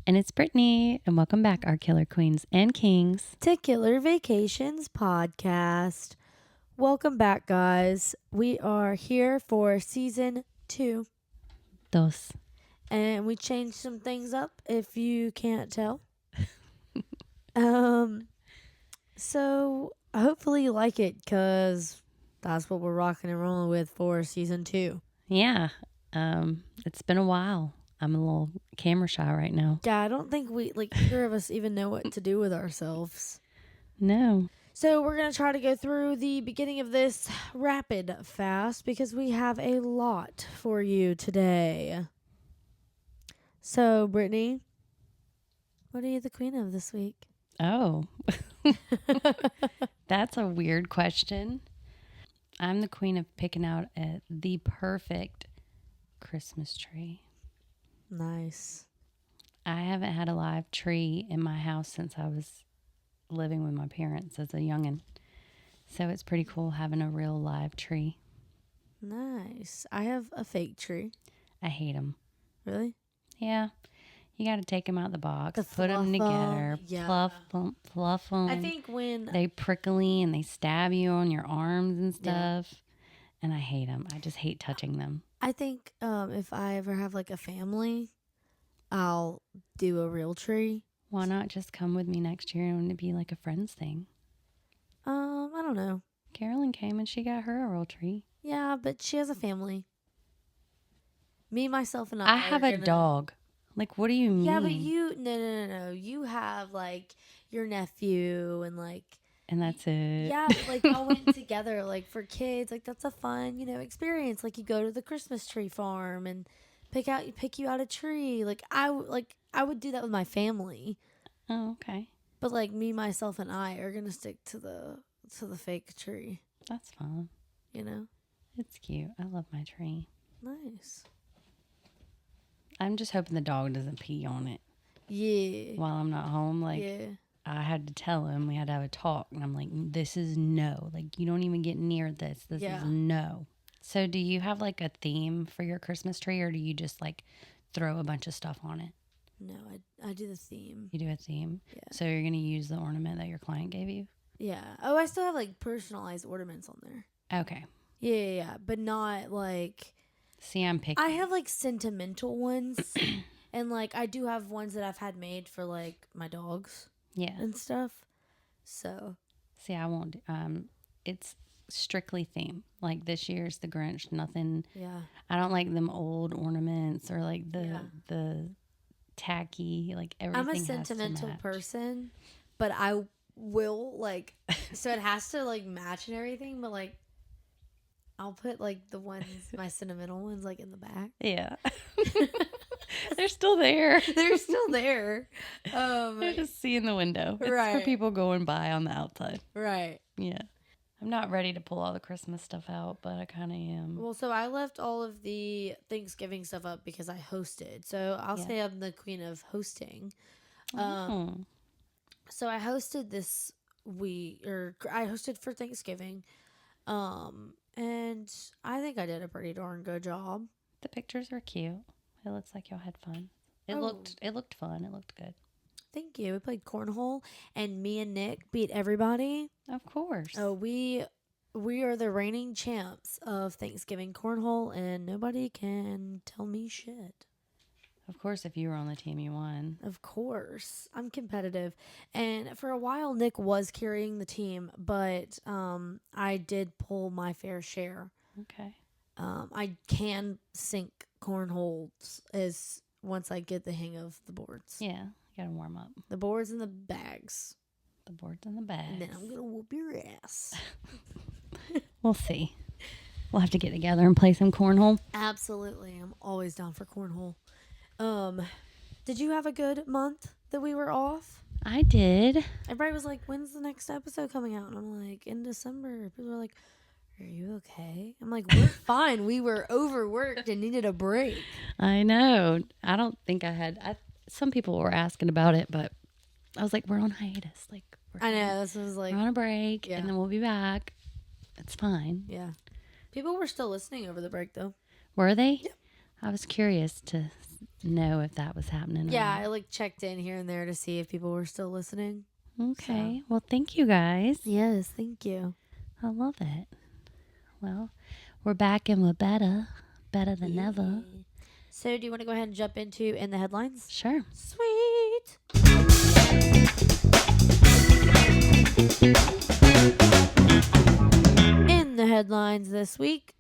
And it's Brittney, and welcome back, our killer queens and kings. To Killer Vacations Podcast. Welcome back, guys. We are here for season 2. Dos. And we changed some things up, if you can't tell. So hopefully you like it, because that's what we're rocking and rolling with for season 2. Yeah. It's been a while. I'm a little camera shy right now. Yeah, I don't think either of us even know what to do with ourselves. No. So we're going to try to go through the beginning of this rapid fast because we have a lot for you today. So, Brittney, what are you the queen of this week? Oh. That's a weird question. I'm the queen of picking out the perfect Christmas tree. Nice. I haven't had a live tree in my house since I was living with my parents as a youngin'. So it's pretty cool having a real live tree. Nice. I have a fake tree. I hate them. Really? Yeah. You got to take them out of the box, put them fluff together, yeah. fluff them. I think when... They prickly and they stab you on your arms and stuff. Yeah. And I hate them. I just hate touching them. I think if I ever have like a family, I'll do a real tree. Why not just come with me next year and it'd be like a friends thing? I don't know. Carolyn came and she got her a real tree. Yeah, but she has a family. Me, myself, and I have a dog. Like, what do you mean? Yeah, but you... No. You have, like, your nephew and, like... And that's it. Yeah, like, y'all went together, like, for kids. Like, that's a fun, experience. Like, you go to the Christmas tree farm and pick you out a tree. Like, I would do that with my family. Oh, okay. But, like, me, myself, and I are going to stick to the fake tree. That's fun. It's cute. I love my tree. Nice. I'm just hoping the dog doesn't pee on it. Yeah. While I'm not home. Like, yeah. I had to tell him. We had to have a talk. And I'm like, this is no. Like, you don't even get near this. This is no. So do you have, like, a theme for your Christmas tree? Or do you just, like, throw a bunch of stuff on it? No, I do the theme. You do a theme? Yeah. So you're going to use the ornament that your client gave you? Yeah. Oh, I still have, like, personalized ornaments on there. Okay. Yeah. But not, like... See, I'm picky. I have, like, sentimental ones. And, like, I do have ones that I've had made for, like, my dogs. Yeah. And stuff. So. See, I won't... it's strictly theme. Like, this year's the Grinch. Nothing... Yeah. I don't like them old ornaments or, like, the tacky, like, everything. I'm a sentimental person. But I will, like... So it has to, like, match and everything. But, like... I'll put, like, the ones, my sentimental ones, like, in the back. Yeah. They're still there. They're still there. They're just see in the window. It's right. for people going by on the outside. Right. Yeah. I'm not ready to pull all the Christmas stuff out, but I kind of am. Well, so I left all of the Thanksgiving stuff up because I hosted. So I'll say I'm the queen of hosting. So I hosted this week, or I hosted for Thanksgiving. And I think I did a pretty darn good job. The pictures are cute. It looks like y'all had fun. It looked fun. It looked good. Thank you. We played cornhole, and me and Nick beat everybody. Of course. Oh, we are the reigning champs of Thanksgiving cornhole, and nobody can tell me shit. Of course, if you were on the team, you won. Of course. I'm competitive. And for a while, Nick was carrying the team, but I did pull my fair share. Okay. I can sink cornholes once I get the hang of the boards. Yeah, you gotta warm up. The boards and the bags. The boards and the bags. And then I'm gonna whoop your ass. We'll see. We'll have to get together and play some cornhole. Absolutely. I'm always down for cornhole. Did you have a good month that we were off? I did. Everybody was like, when's the next episode coming out? And I'm like, in December. People were like, are you okay? I'm like, we're fine. We were overworked and needed a break. I know. I don't think I had... some people were asking about it, but I was like, we're on hiatus. Like, I know. This was like... We're on a break, and then we'll be back. It's fine. Yeah. People were still listening over the break, though. Were they? Yeah. I was curious to know if that was happening. Yeah, I like checked in here and there to see if people were still listening. Okay. So. Well, thank you guys. Yes, thank you. I love it. Well, we're back and we're better than ever. So do you want to go ahead and jump into in the headlines? Sure. Sweet. In the headlines this week.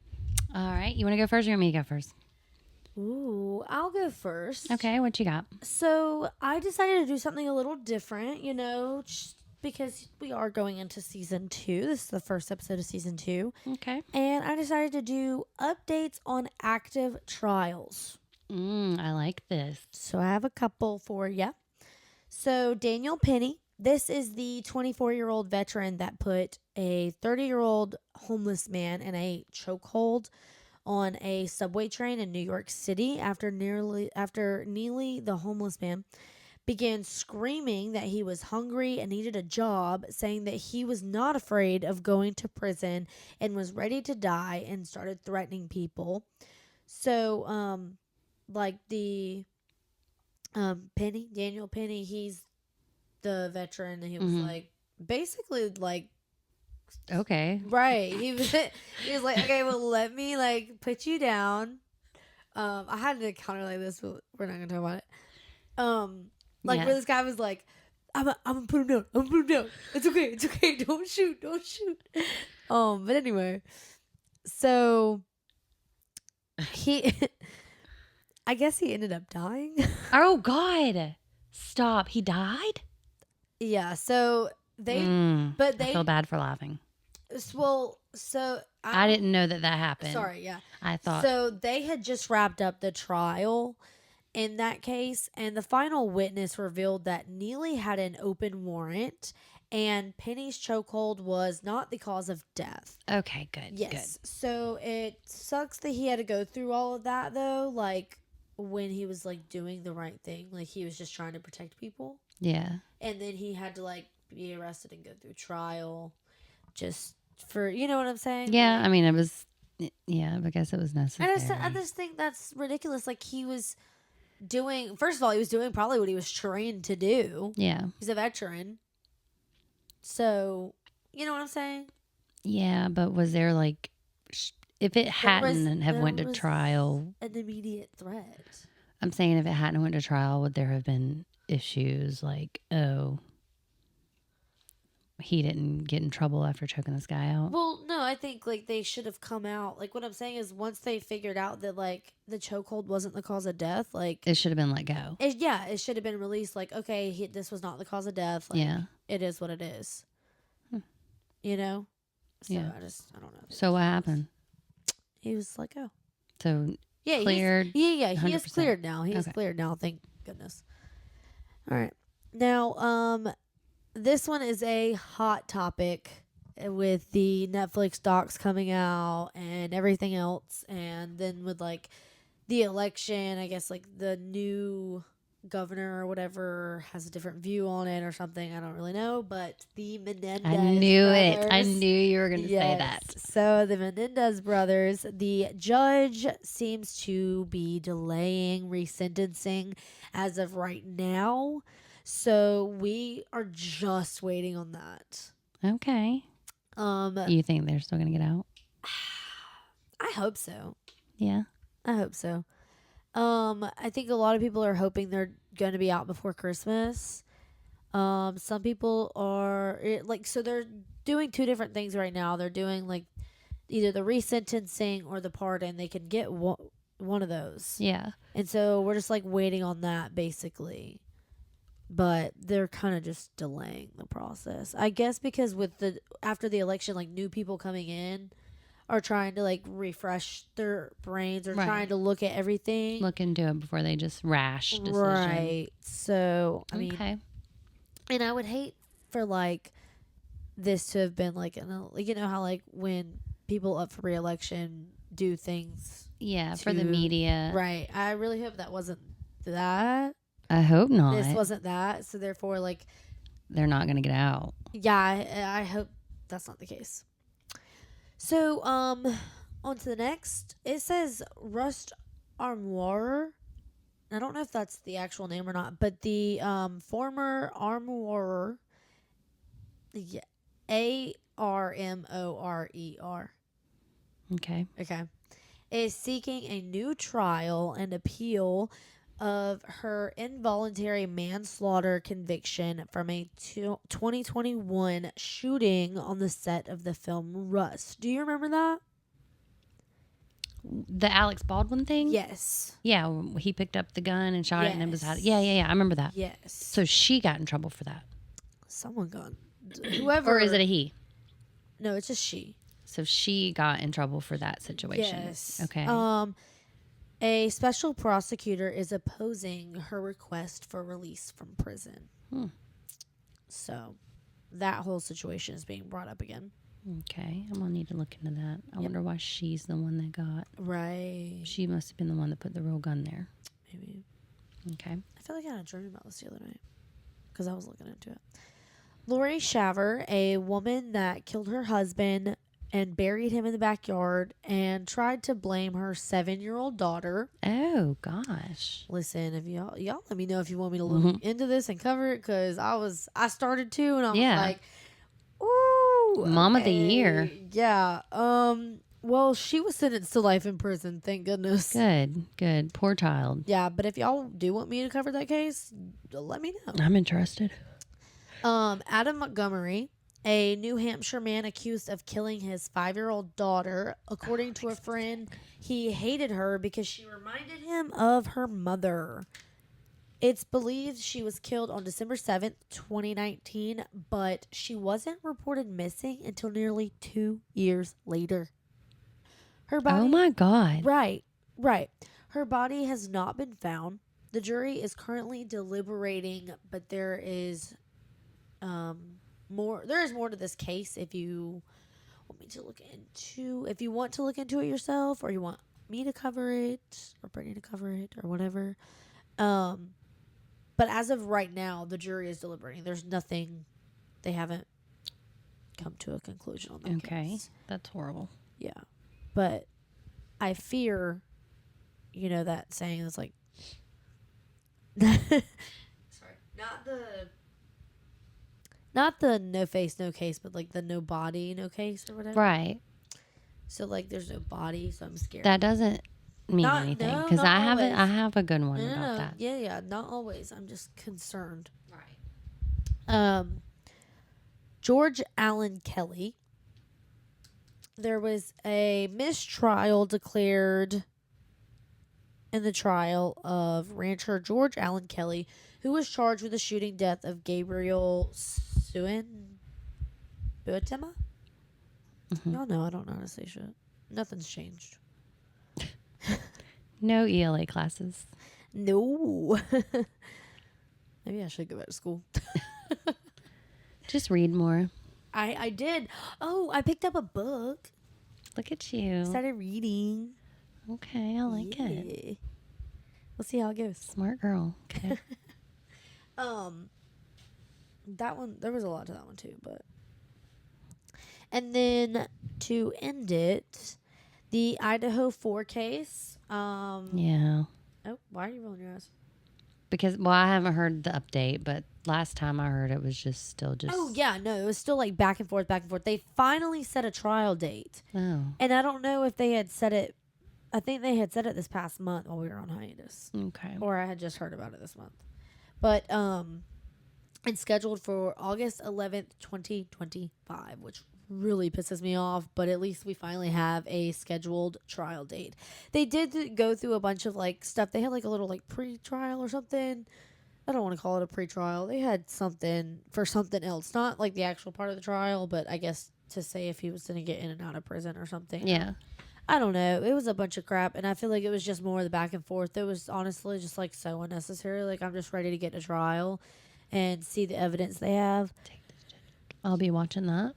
All right. You want to go first or you want me to go first? Ooh, I'll go first. Okay. What you got? So I decided to do something a little different, because we are going into season 2. This is the first episode of season 2. Okay. And I decided to do updates on active trials. I like this. So I have a couple for you. So Daniel Penny, this is the 24-year-old veteran that put a 30-year-old homeless man in a chokehold on a subway train in New York City after Neely, the homeless man, began screaming that he was hungry and needed a job, saying that he was not afraid of going to prison and was ready to die, and started threatening people. So, Daniel Penny, he's the veteran, and he was basically okay. Right. He was like, okay, well, let me put you down. I had an encounter like this, but we're not gonna talk about it. Where this guy was like, I'm gonna put him down. I'm gonna put him down. It's okay. Don't shoot. But anyway, so he, I guess he ended up dying. Oh God! Stop. He died. Yeah. So I feel bad for laughing. Well, so I didn't know that happened. Sorry. Yeah. I thought so. They had just wrapped up the trial in that case, and the final witness revealed that Neely had an open warrant, and Penny's chokehold was not the cause of death. Okay, good. Yes. Good. So it sucks that he had to go through all of that, though. When he was doing the right thing, he was just trying to protect people. Yeah. And then he had to be arrested and go through trial, just for you know what I'm saying. Yeah, I mean it was. Yeah, I guess it was necessary. I just think that's ridiculous. He was doing, first of all, he was doing probably what he was trained to do. Yeah. He's a veteran. So, you know what I'm saying? Yeah, but was there if it hadn't have went to trial, an immediate threat. I'm saying if it hadn't went to trial, would there have been issues he didn't get in trouble after choking this guy out? Well, no, I think they should have come out. What I'm saying is once they figured out that the chokehold wasn't the cause of death, it should have been let go. It should have been released. Okay, this was not the cause of death. Yeah, it is what it is. You know. So yeah. I don't know. So what happened? He was let go. So yeah, cleared. He is cleared now. He is cleared now. Thank goodness. All right, now this one is a hot topic with the Netflix docs coming out and everything else. And then with the election, I guess the new governor or whatever has a different view on it or something. I don't really know. But the Menendez I knew brothers, it. I knew you were going to say that. So the Menendez brothers, the judge seems to be delaying resentencing as of right now. So we are just waiting on that. Okay. You think they're still going to get out? I hope so. Yeah. I hope so. I think a lot of people are hoping they're going to be out before Christmas. Some people are so they're doing two different things right now. They're doing either the resentencing or the pardon. They can get one of those. Yeah. And so we're just waiting on that basically. But they're kind of just delaying the process. I guess because after the election, new people coming in are trying to refresh their brains or trying to look at everything. Look into it before they just rash decision. Right. So, I mean, okay. And I would hate for this to have been you know how when people up for re-election do things. Yeah, for the media. Right. I really hope that wasn't that. I hope not. This wasn't that, so therefore, they're not going to get out. Yeah, I hope that's not the case. So, on to the next. It says Rust Armoire I don't know if that's the actual name or not, but the former armorer, yeah, Armorer. Okay. Okay. Is seeking a new trial and appeal of her involuntary manslaughter conviction from a 2021 shooting on the set of the film Rust. Do you remember that? The Alex Baldwin thing? Yes. Yeah, he picked up the gun and shot it and it was out. Yes. Yeah. I remember that. Yes. So she got in trouble for that. Someone got whoever. Or is it a he? No, it's just she. So she got in trouble for that situation. Yes. Okay. A special prosecutor is opposing her request for release from prison. So that whole situation is being brought up again. Okay. I'm going to need to look into that. I wonder why she's the one that got. Right. She must have been the one that put the real gun there. Maybe. Okay. I feel like I had a dream about this the other night because I was looking into it. Lori Shaver, a woman that killed her husband and buried him in the backyard and tried to blame her 7-year-old daughter. Oh, gosh. Listen, if y'all let me know if you want me to look into this and cover it, because I started to, and I was like, ooh, Mom of the year. Yeah. Well, she was sentenced to life in prison, thank goodness. Good. Poor child. Yeah, but if y'all do want me to cover that case, let me know. I'm interested. Adam Montgomery, a New Hampshire man accused of killing his 5-year-old daughter. According to a friend, he hated her because she reminded him of her mother. It's believed she was killed on December 7th, 2019, but she wasn't reported missing until nearly 2 years later. Her body, oh my God. Right. Her body has not been found. The jury is currently deliberating, but there is more to this case if you want me to look into it yourself, or you want me to cover it, or Brittney to cover it, or whatever. But as of right now, the jury is deliberating. There's nothing, they haven't come to a conclusion on that case. That's horrible. Yeah. But I fear, that saying is like, sorry, not the no face, no case, but like the no body, no case or whatever. Right. So like there's no body, so I'm scared. That doesn't mean anything, because I have a good one about that. Yeah, not always. I'm just concerned. Right. George Allen Kelly. There was a mistrial declared in the trial of rancher George Allen Kelly, who was charged with the shooting death of Gabriel Buetema. Y'all know I don't know how to say shit. Nothing's changed. No ELA classes. No. Maybe I should go back to school. Just read more. I did. Oh, I picked up a book. Look at you. Started reading. Okay, I like it. We'll see how it goes. Smart girl. Okay. That one, there was a lot to that one too, but. And then to end it, the Idaho 4 case. Yeah. Oh, why are you rolling your eyes? Because, I haven't heard the update, but last time I heard it was still. Oh, yeah, no, it was still like back and forth. They finally set a trial date. Oh. And I don't know if they had set it. I think they had set it this past month while we were on hiatus. Okay. Or I had just heard about it this month. But it's scheduled for August 11th, 2025, which really pisses me off, but at least we finally have a scheduled trial date. They did go through a bunch of like stuff. They had like a little like pre-trial or something. I don't want to call it a pre-trial. They had something for something else, not like the actual part of the trial, but I guess to say if he was going to get in and out of prison or something. Yeah. I don't know. It was a bunch of crap, and I feel like it was just more of the back and forth. It was honestly just like so unnecessary. Like I'm just ready to get to trial and see the evidence they have. I'll be watching that.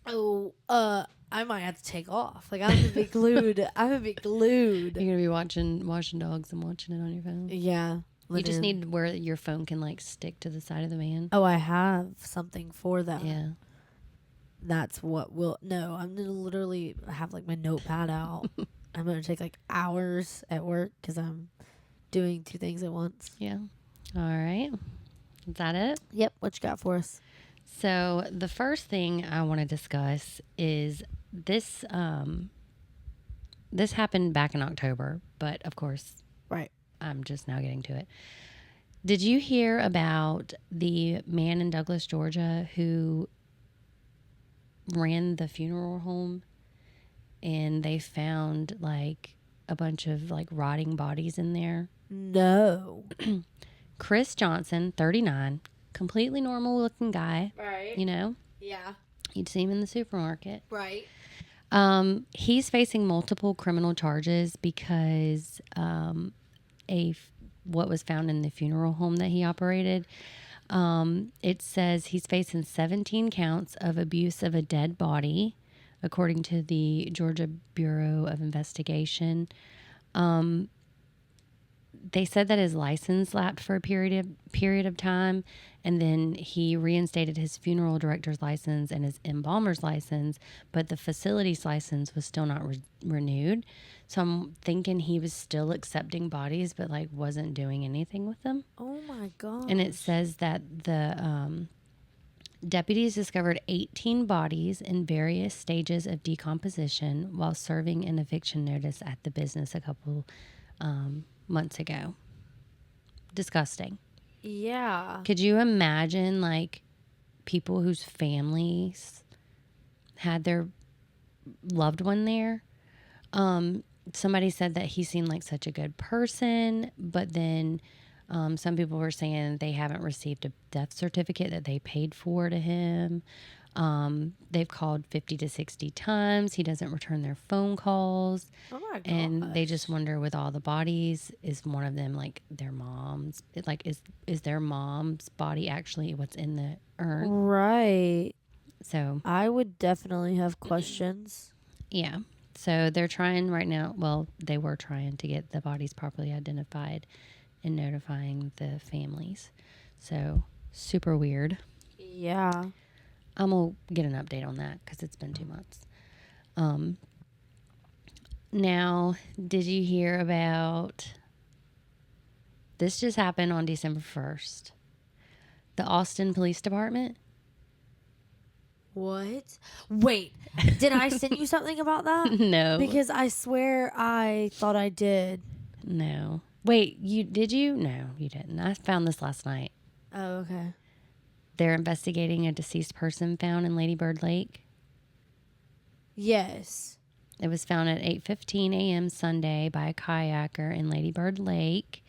Oh, I might have to take off. Like I'm gonna be glued. I'm gonna be glued. You're gonna be watching dogs and watching it on your phone. Yeah. You just need where your phone can like stick to the side of the van. Oh, I have something for that. Yeah. That's what will. No, I'm gonna literally have like my notepad out. I'm gonna take like hours at work because I'm doing two things at once. Yeah. All right. Is that it? Yep. What you got for us? So the first thing I want to discuss is this. This happened back in October, but of course, right. I'm just now getting to it. Did you hear about the man in Douglas, Georgia, who ran the funeral home, and they found like a bunch of like rotting bodies in there? No. Chris Johnson, 39, completely normal looking guy. Right. You know? Yeah. You'd see him in the supermarket. Right. He's facing multiple criminal charges because what was found in the funeral home that he operated. It says he's facing 17 counts of abuse of a dead body, according to the Georgia Bureau of Investigation. They said that his license lapsed for a period of time, and then he reinstated his funeral director's license and his embalmer's license, but the facility's license was still not renewed. So I'm thinking he was still accepting bodies, but like wasn't doing anything with them. Oh my god! And it says that the deputies discovered 18 bodies in various stages of decomposition while serving an eviction notice at the business a couple months ago. Disgusting. Yeah. Could you imagine like people whose families had their loved one there? Somebody said that he seemed like such a good person, but then some people were saying they haven't received a death certificate that they paid for to him. They've called 50 to 60 times. He doesn't return their phone calls. Oh my god! And they just wonder, with all the bodies, is one of them like their mom's? Is their mom's body actually what's in the urn? Right. So I would definitely have questions. Yeah. So they're trying right now. Well, they were trying to get the bodies properly identified and notifying the families. So super weird. Yeah. I'm going to get an update on that because it's been 2 months. Now, did you hear about, this just happened on December 1st. The Austin Police Department. What? Wait, did I send you something about that? No. Because I swear I thought I did. No. Wait, did you? No, you didn't. I found this last night. Oh, okay. They're investigating a deceased person found in Lady Bird Lake. Yes. It was found at 8:15 a.m. Sunday by a kayaker in Lady Bird Lake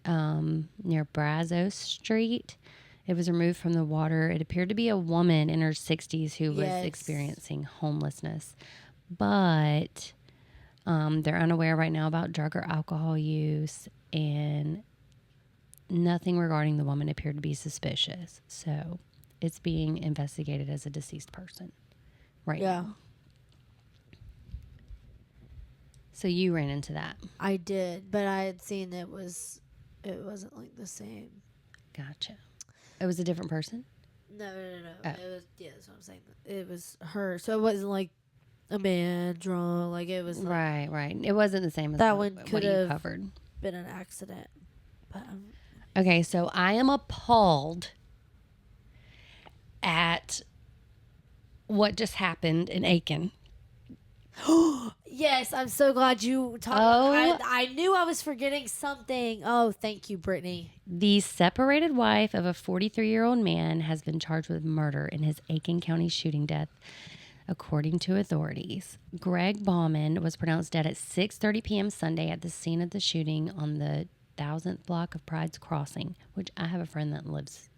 near Brazos Street. It was removed from the water. It appeared to be a woman in her 60s who was experiencing homelessness. But they're unaware right now about drug or alcohol use, and nothing regarding the woman appeared to be suspicious. So it's being investigated as a deceased person right now. So you ran into that. I did, but I had seen it wasn't like the same. Gotcha. It was a different person? No. Oh. It was, that's what I'm saying. It was her. So it wasn't like a man drunk. Like it was like, right. It wasn't the same as that one what could you have covered. been an accident. But okay, so I am appalled at what just happened in Aiken. Yes, I'm so glad you talked. Oh. I knew I was forgetting something. Oh, thank you, Brittney. The separated wife of a 43-year-old man has been charged with murder in his Aiken County shooting death, according to authorities. Greg Bauman was pronounced dead at 6:30 p.m. Sunday at the scene of the shooting on the 1000th block of Pride's Crossing, which I have a friend that was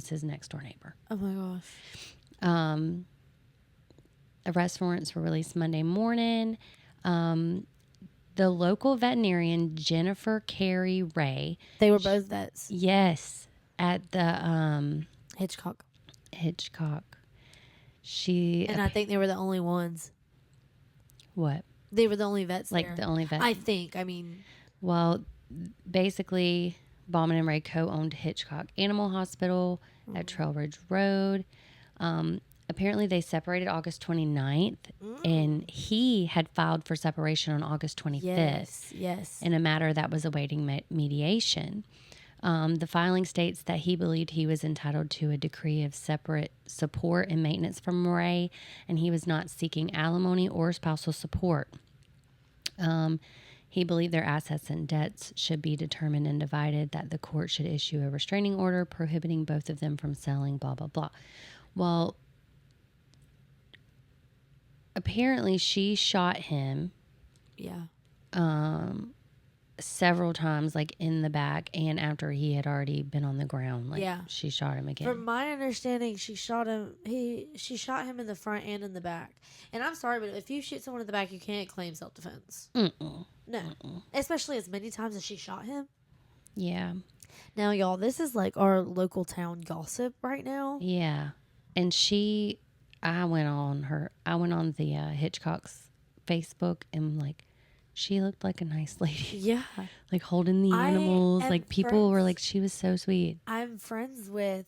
his next door neighbor. Oh my gosh. Arrest warrants were released Monday morning. The local veterinarian, Jennifer Carey Ray. They were both vets. Yes. At the Hitchcock. And I think they were the only ones. What? They were the only vets like there. The only vet? I think. I mean. Well, basically, Bauman and Ray co-owned Hitchcock Animal Hospital at Trail Ridge Road. Apparently, they separated August 29th, and he had filed for separation on August 25th in a matter that was awaiting mediation. The filing states that he believed he was entitled to a decree of separate support and maintenance from Ray, and he was not seeking alimony or spousal support. He believed their assets and debts should be determined and divided, that the court should issue a restraining order prohibiting both of them from selling, blah, blah, blah. Well, apparently she shot him. Yeah. Several times, like in the back and after he had already been on the ground. Like, she shot him again. From my understanding, she shot him. She shot him in the front and in the back. And I'm sorry, but if you shoot someone in the back, you can't claim self-defense. No. Especially as many times as she shot him. Yeah. Now, y'all, this is like our local town gossip right now. Yeah. And I went on the Hitchcock's Facebook and like, she looked like a nice lady. Yeah. Like holding the animals. Like people were like, she was so sweet. I'm friends with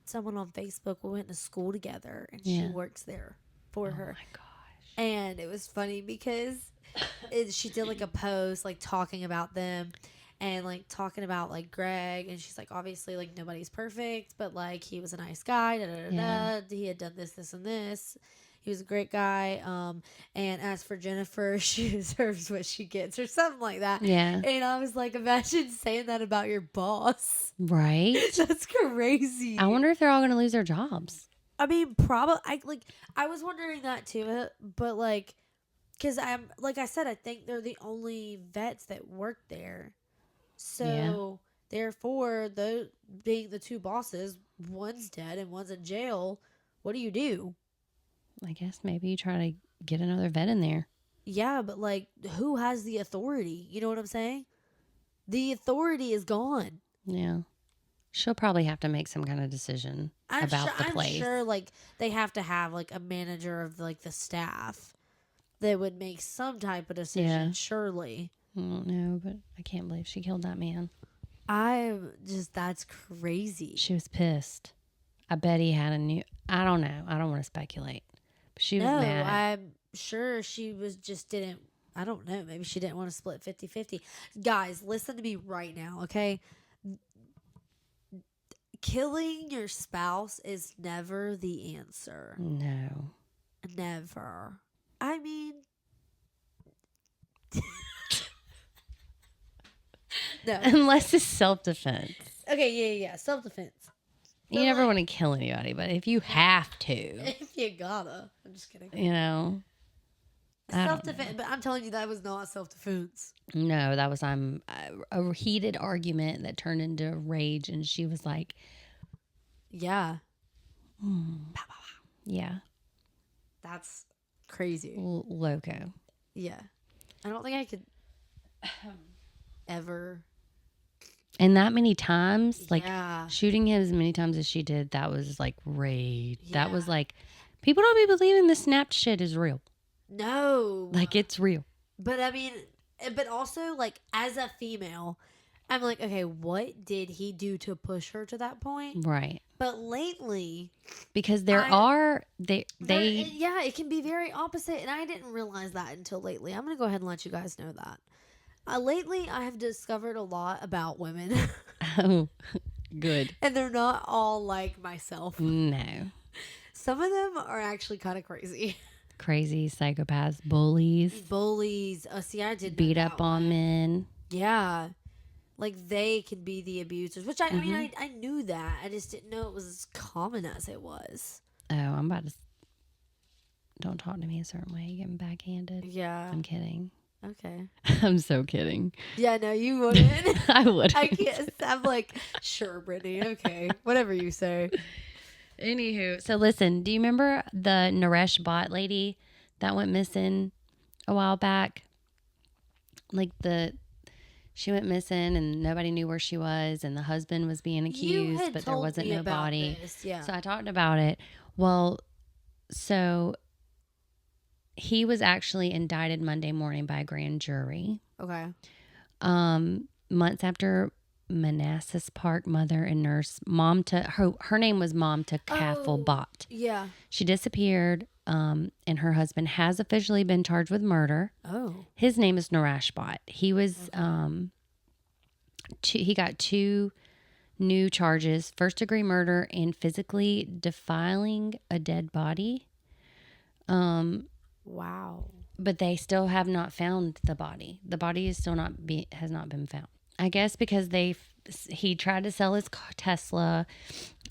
someone on Facebook. We went to school together and she works there for her. Oh my gosh. And it was funny because she did like a post like talking about them and like talking about like Greg. And she's like, obviously like nobody's perfect, but like he was a nice guy. He had done this, and this. He was a great guy. And as for Jennifer, she deserves what she gets or something like that. Yeah. And I was like, imagine saying that about your boss. Right? That's crazy. I wonder if they're all going to lose their jobs. I mean, probably. I was wondering that too. But like, because like I said, I think they're the only vets that work there. So therefore, being the two bosses, one's dead and one's in jail. What do? I guess maybe you try to get another vet in there. Yeah, but like, who has the authority? You know what I'm saying? The authority is gone. Yeah. She'll probably have to make some kind of decision about the place. I'm sure like they have to have like a manager of like the staff that would make some type of decision, surely. I don't know, but I can't believe she killed that man. That's crazy. She was pissed. I bet he had I don't know. I don't want to speculate. But she was mad. I'm sure she I don't know. Maybe she didn't want to split 50-50. Guys, listen to me right now, okay? Killing your spouse is never the answer. No. Never. I mean... no. Unless it's self-defense. Okay, yeah. Self-defense. You never want to kill anybody, but if you have to. If you gotta. I'm just kidding. You know. Self-defense. But I'm telling you, that was not self-defense. No, that was a heated argument that turned into rage, and she was like. Yeah. Yeah. That's crazy. Loco. Yeah. I don't think I could ever... And that many times, like shooting him as many times as she did, that was like rage. Yeah. That was like, people don't be believing the snapped shit is real. No. Like, it's real. But I mean, but also like as a female, I'm like, okay, what did he do to push her to that point? Right. But lately, because it can be very opposite. And I didn't realize that until lately. I'm going to go ahead and let you guys know that. Lately, I have discovered a lot about women. Oh, good. And they're not all like myself. No. Some of them are actually kind of crazy. Crazy psychopaths, bullies. See, I did beat up on men. Yeah. Like, they can be the abusers, which I mean, I knew that. I just didn't know it was as common as it was. Oh, I'm about to... Don't talk to me a certain way. You're getting backhanded. Yeah. I'm kidding. Okay. I'm so kidding. Yeah, no, you wouldn't. I wouldn't. I can't. I'm like, sure, Brittney. Okay. Whatever you say. Anywho, so listen, do you remember the Naresh bot lady that went missing a while back? Like she went missing and nobody knew where she was, and the husband was being accused, but there wasn't no body. Yeah. So I talked about it. Well, so he was actually indicted Monday morning by a grand jury. Okay. Months after Manassas Park mother and nurse. Her name was Mom to Kaffel Bott. Yeah. She disappeared, and her husband has officially been charged with murder. Oh. His name is Naresh Bott. He was he got 2 new charges: first-degree murder and physically defiling a dead body. Wow. But they still have not found the body. The body is still has not been found. I guess because he tried to sell his Tesla,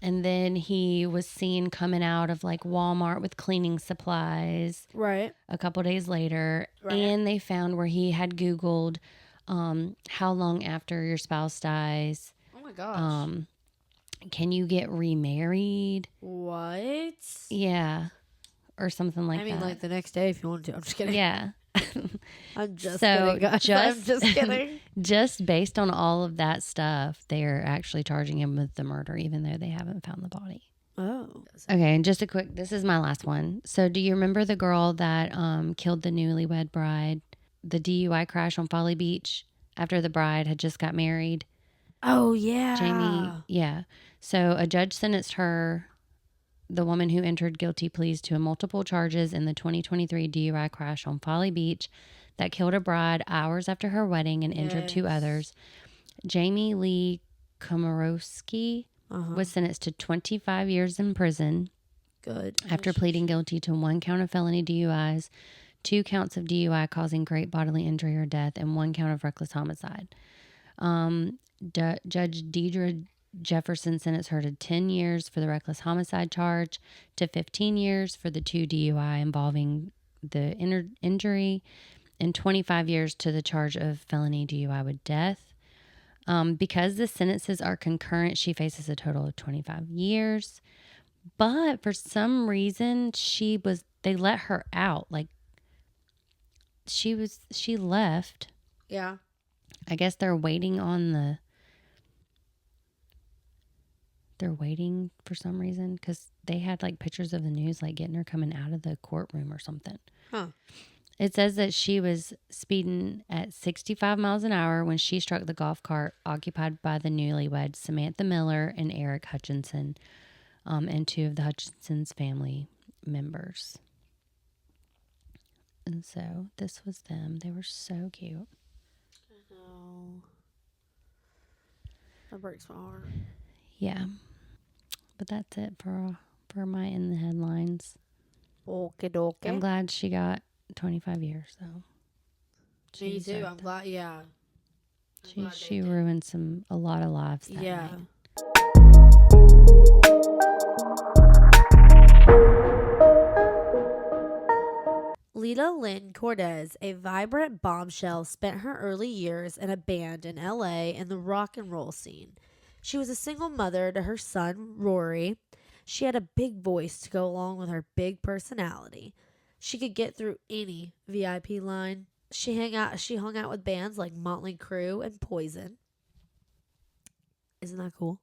and then he was seen coming out of like Walmart with cleaning supplies. Right. A couple days later, and they found where he had Googled, how long after your spouse dies. Oh my gosh. Can you get remarried? What? Yeah. Or something like that. I mean, like the next day if you want to. I'm just kidding. Yeah. I'm just kidding, guys. I'm just kidding. Just based on all of that stuff, they're actually charging him with the murder, even though they haven't found the body. Oh. Okay, and just a quick, this is my last one. So do you remember the girl that killed the newlywed bride? The DUI crash on Folly Beach after the bride had just got married? Oh, yeah. Jamie, yeah. So a judge sentenced her, the woman who entered guilty pleas to multiple charges in the 2023 DUI crash on Folly Beach that killed a bride hours after her wedding and injured 2 others. Jamie Lee Komorowski was sentenced to 25 years in prison. Good. After pleading guilty to 1 count of felony DUIs, 2 counts of DUI causing great bodily injury or death, and 1 count of reckless homicide. Judge Deidre Jefferson sentenced her to 10 years for the reckless homicide charge, to 15 years for the 2 DUI involving the injury, and 25 years to the charge of felony DUI with death. Because the sentences are concurrent, she faces a total of 25 years. But for some reason, they let her out. Like, she left. Yeah. I guess they're waiting for some reason, because they had like pictures of the news, like getting her coming out of the courtroom or something. Huh. It says that she was speeding at 65 miles an hour when she struck the golf cart occupied by the newlyweds, Samantha Miller and Eric Hutchinson, and 2 of the Hutchinson's family members. And so this was them. They were so cute. I know. That breaks my heart. Yeah. But that's it for my In the Headlines. Okie dokie. I'm glad she got 25 years, though. Me too. I'm glad. Yeah. She ruined a lot of lives that night. Leta Lynn Cordes, a vibrant bombshell, spent her early years in a band in LA in the rock and roll scene. She was a single mother to her son, Rory. She had a big voice to go along with her big personality. She could get through any VIP line. She hung out with bands like Motley Crue and Poison. Isn't that cool?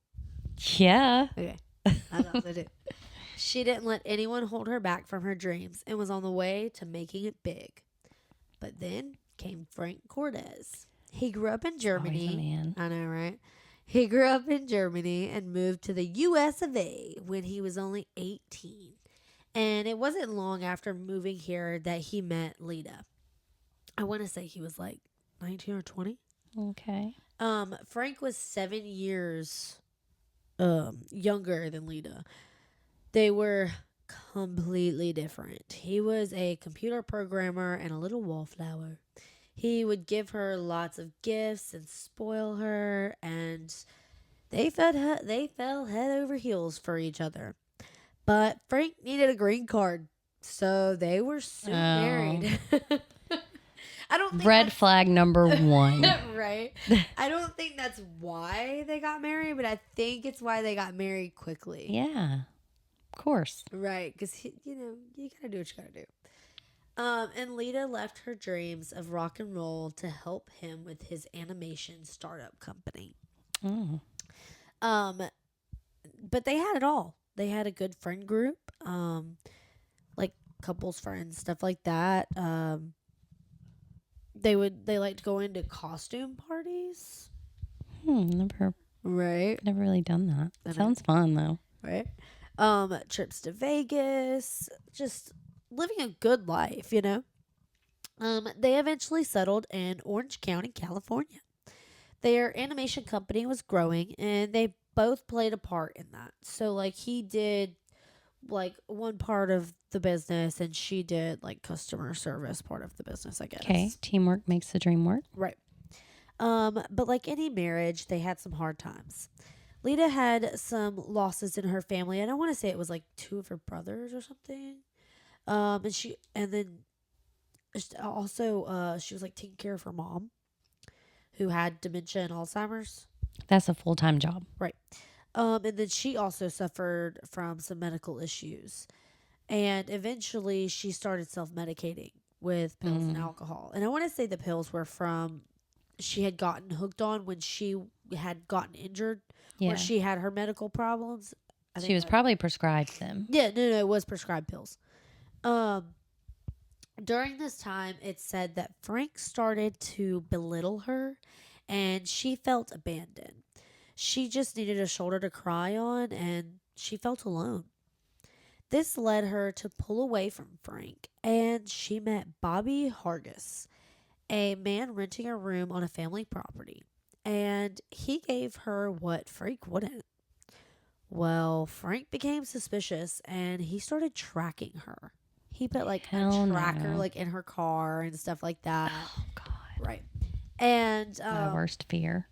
Yeah. Okay. I know they do. She didn't let anyone hold her back from her dreams and was on the way to making it big. But then came Frank Cordes. He grew up in Germany. Always a man. I know, right? He grew up in Germany and moved to the US of A when he was only 18. And it wasn't long after moving here that he met Leta. I want to say he was like 19 or 20. Okay. Frank was 7 years younger than Leta. They were completely different. He was a computer programmer and a little wallflower. He would give her lots of gifts and spoil her, and they fell head over heels for each other. But Frank needed a green card, so they were soon married. I don't think red flag number 1. Right. I don't think that's why they got married, but I think it's why they got married quickly. Yeah. Of course. Right, because, you gotta do what you gotta do. And Leta left her dreams of rock and roll to help him with his animation startup company. Oh. But they had it all. They had a good friend group, like couples friends, stuff like that. They liked going to costume parties. Never really done that. Sounds fun though. Right. Trips to Vegas, just living a good life, you know. They eventually settled in Orange County, California. Their animation company was growing, and they both played a part in that. So, like, he did like one part of the business, and she did like customer service part of the business, I guess. Okay, teamwork makes the dream work. Right. But like any marriage, they had some hard times. Leta had some losses in her family, and I want to say it was like 2 of her brothers or something. And then also she was like taking care of her mom, who had dementia and Alzheimer's. That's a full-time job. Right. And then she also suffered from some medical issues. And eventually she started self-medicating with pills and alcohol. And I want to say the pills were from she had gotten hooked on when she had gotten injured, where she had her medical problems. She was probably prescribed them. Yeah, no, it was prescribed pills. During this time, it said that Frank started to belittle her, and she felt abandoned. She just needed a shoulder to cry on, and she felt alone. This led her to pull away from Frank, and she met Bobby Hargis, a man renting a room on a family property, and he gave her what Frank wouldn't. Well, Frank became suspicious, and he started tracking her. He put like a tracker like in her car and stuff like that. Oh God! Right, and my worst fear.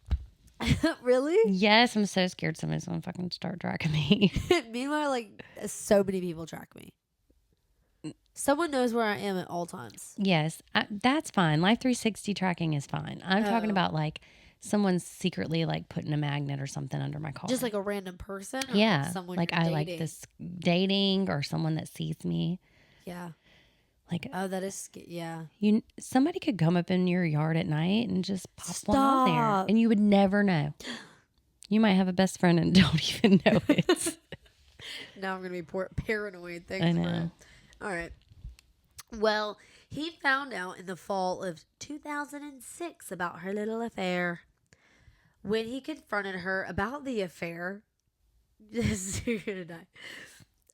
Really? Yes, I'm so scared somebody's gonna fucking start tracking me. Meanwhile, like so many people track me. Someone knows where I am at all times. Yes, that's fine. Life 360 tracking is fine. I'm talking about like someone's secretly like putting a magnet or something under my car. Just like a random person? Or yeah. Someone like I dating? like this dating or someone that sees me. Yeah. Like that is yeah. Somebody could come up in your yard at night and just pop one on there, and you would never know. You might have a best friend and don't even know it. Now I'm gonna be paranoid. Thanks. I know. All right. Well, he found out in the fall of 2006 about her little affair. When he confronted her about the affair, you're gonna die.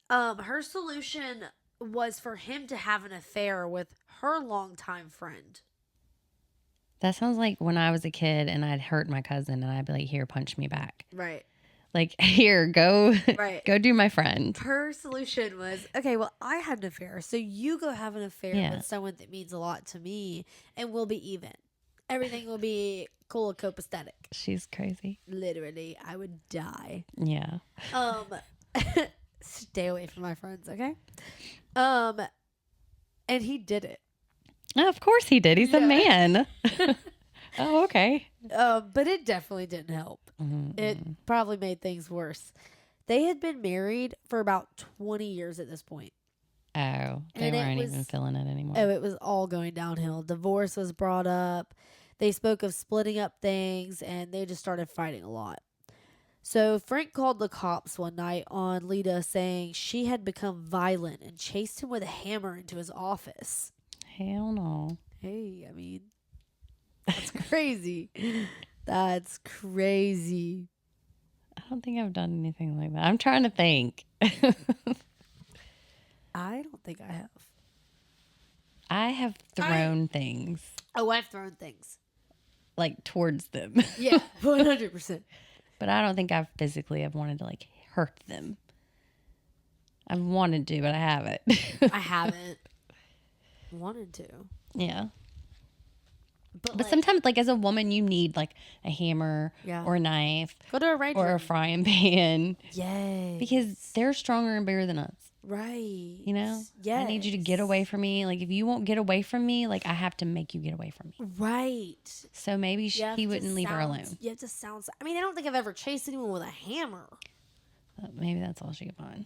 Her solution was for him to have an affair with her longtime friend. That sounds like when I was a kid and I'd hurt my cousin and I'd be like, here, punch me back. Right. Like, here, go, right. go do my friend. Her solution was, okay, well, I had an affair, so you go have an affair with someone that means a lot to me, and we'll be even. Everything will be cool and copacetic. She's crazy. Literally, I would die. Yeah. Stay away from my friends, okay? And he did it. Of course he did. He's a man. Oh, okay. But it definitely didn't help. Mm-hmm. It probably made things worse. They had been married for about 20 years at this point. Oh, they weren't even feeling it anymore. Oh, it was all going downhill. Divorce was brought up. They spoke of splitting up things, and they just started fighting a lot. So Frank called the cops one night on Leta, saying she had become violent and chased him with a hammer into his office. Hell no. Hey, I mean, that's crazy. That's crazy. I don't think I've done anything like that. I'm trying to think. I don't think I have. I have thrown things. Oh, I've thrown things. Like towards them. Yeah, 100%. But I don't think I physically have wanted to like hurt them. I've wanted to, but I haven't. I haven't wanted to. Yeah. But sometimes, like, as a woman, you need, like, a hammer or a knife. Go to a range or a frying pan. Yay. Because they're stronger and bigger than us. Right. You know? Yes. I need you to get away from me. Like, if you won't get away from me, like, I have to make you get away from me. Right. So maybe he wouldn't leave her alone. You have to sound... I mean, I don't think I've ever chased anyone with a hammer. Maybe that's all she could find.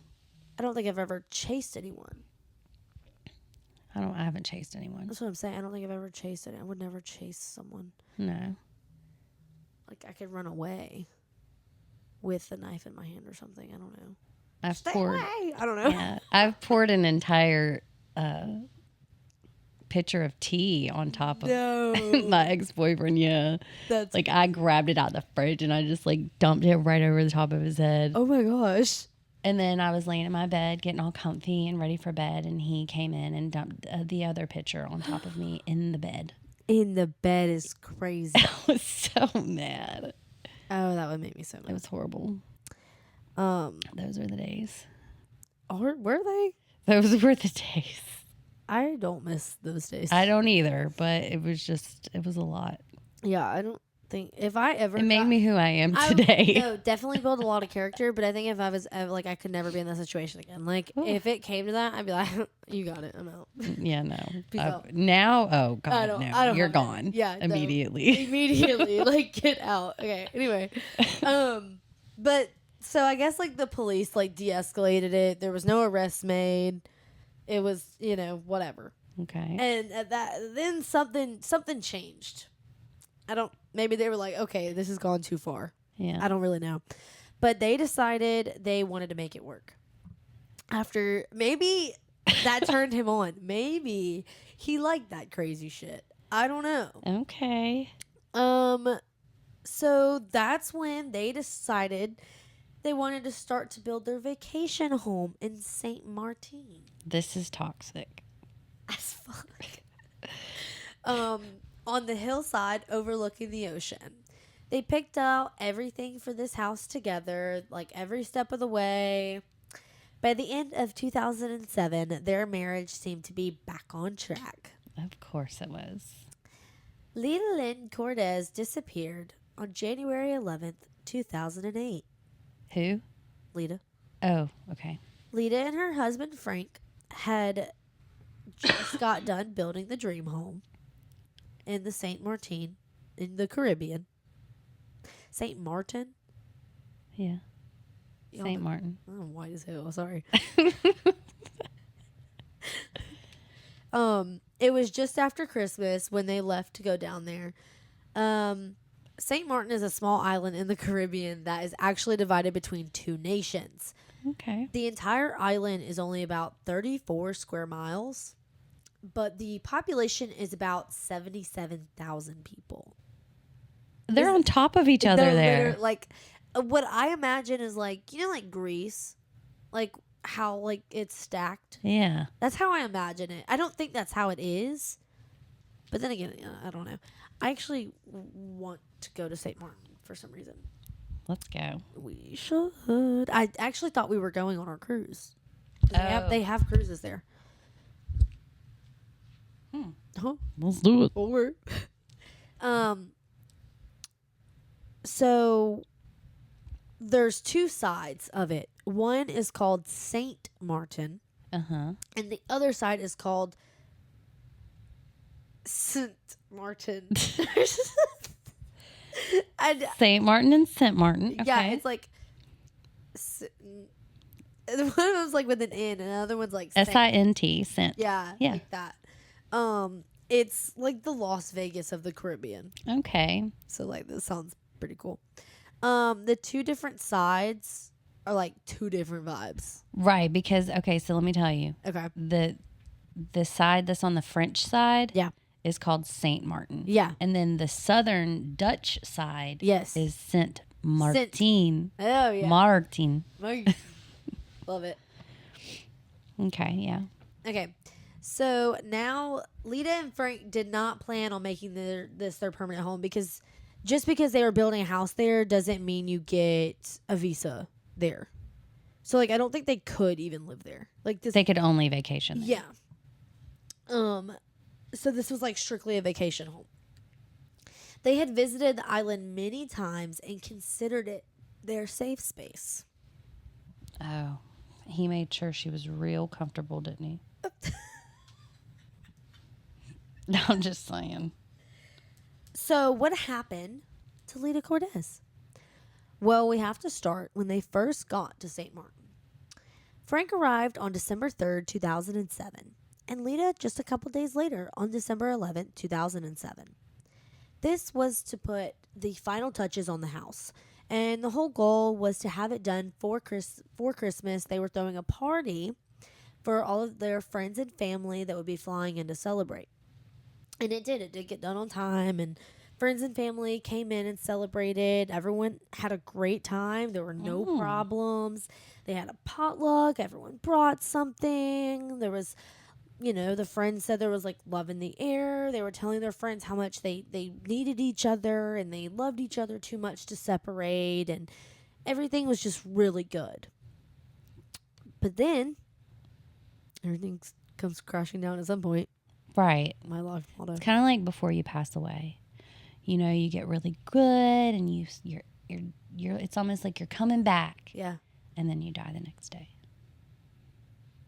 I don't think I've ever chased anyone. I haven't chased anyone. That's what I'm saying. I don't think I've ever chased it. I would never chase someone. No. Like, I could run away with a knife in my hand or something. I don't know. Stay away. I don't know. Yeah. I've poured an entire pitcher of tea on top of No. my ex-boyfriend. Yeah. That's like I grabbed it out the fridge and I just like dumped it right over the top of his head. Oh my gosh. And then I was laying in my bed getting all comfy and ready for bed, and he came in and dumped the other pitcher on top of me in the bed. In the bed is crazy. I was so mad. Oh, that would make me so mad. It was horrible. Those were the days. Were they? Those were the days. I don't miss those days. I don't either, but it was a lot. Yeah, I don't think if I ever. It made me who I am today. No, definitely build a lot of character, but I think if I was ever, like, I could never be in that situation again. Like, if it came to that, I'd be like, you got it, I'm out. Yeah, no. Now, oh God, I don't you're gone. Yeah, immediately. No, immediately, like, get out. Okay, anyway, but so I guess like the police like de-escalated it. There was no arrests made. It was, whatever. Okay. And at then something changed. Maybe they were like, okay, this has gone too far. Yeah. I don't really know. But they decided they wanted to make it work. After, maybe that turned him on. Maybe he liked that crazy shit. I don't know. Okay. So that's when they decided they wanted to start to build their vacation home in St. Maarten. This is toxic. As fuck. On the hillside overlooking the ocean. They picked out everything for this house together, like every step of the way. By the end of 2007, their marriage seemed to be back on track. Of course it was. Leta Cordes disappeared on January 11th, 2008. Who? Leta. Oh, okay. Leta and her husband Frank had just got done building the dream home in the St. Maarten in the Caribbean. St. Maarten? Yeah. St. Maarten. I'm white as hell. Sorry. It was just after Christmas when they left to go down there. St. Maarten is a small island in the Caribbean that is actually divided between two nations. Okay. The entire island is only about 34 square miles, but the population is about 77,000 people. They're on top of each other there. Like, what I imagine is like, like Greece, like how like it's stacked. Yeah. That's how I imagine it. I don't think that's how it is. But then again, I don't know. I actually want to go to St. Maarten for some reason. Let's go. We should. I actually thought we were going on our cruise. They have cruises there. Huh? Let's do it. Or, so there's two sides of it. One is called St. Maarten. Uh-huh. And the other side is called St. Maarten. St. Maarten and St. Maarten. Okay. Yeah, it's like one of them's like with an N, and the other one's like S-I-N-T. Sint. Yeah, like that. It's like the Las Vegas of the Caribbean. Okay. So like this sounds pretty cool. The two different sides are like two different vibes. Right, because so let me tell you. Okay. The side that's on the French side is called St. Maarten. Yeah. And then the southern Dutch side is St. Maarten. Oh yeah. Maarten. Love it. Okay, yeah. Okay. So now Leta and Frank did not plan on making this their permanent home, because just because they were building a house there doesn't mean you get a visa there. So like I don't think they could even live there. Like this, they could only vacation there. Yeah. So this was like strictly a vacation home. They had visited the island many times and considered it their safe space. Oh, he made sure she was real comfortable, didn't he? No, I'm just saying. So what happened to Leta Cordes? Well, we have to start when they first got to St. Maarten. Frank arrived on December 3rd, 2007, and Leta just a couple days later on December 11th, 2007. This was to put the final touches on the house, and the whole goal was to have it done for Christmas. They were throwing a party for all of their friends and family that would be flying in to celebrate. And it did. It did get done on time. And friends and family came in and celebrated. Everyone had a great time. There were no problems. They had a potluck. Everyone brought something. There was, the friends said there was like love in the air. They were telling their friends how much they needed each other and they loved each other too much to separate. And everything was just really good. But then everything comes crashing down at some point. Right. My life motto. It's kind of like before you pass away. You get really good and you're it's almost like you're coming back. Yeah. And then you die the next day.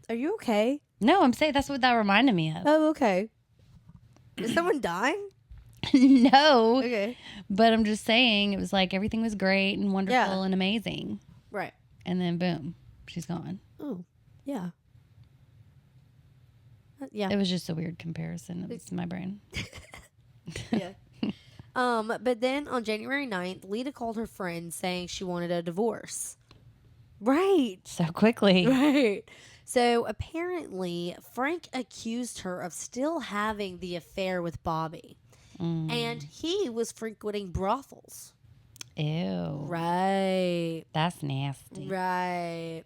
Are you okay? No, I'm saying that's what that reminded me of. Oh, okay. Is someone dying? No. Okay. But I'm just saying it was like everything was great and wonderful and amazing. Right. And then boom, she's gone. Oh, yeah. Yeah. It was just a weird comparison. It was in my brain. Yeah. But then on January 9th, Leta called her friend saying she wanted a divorce. Right. So quickly. Right. So apparently, Frank accused her of still having the affair with Bobby. And he was frequenting brothels. Ew. Right. That's nasty. Right.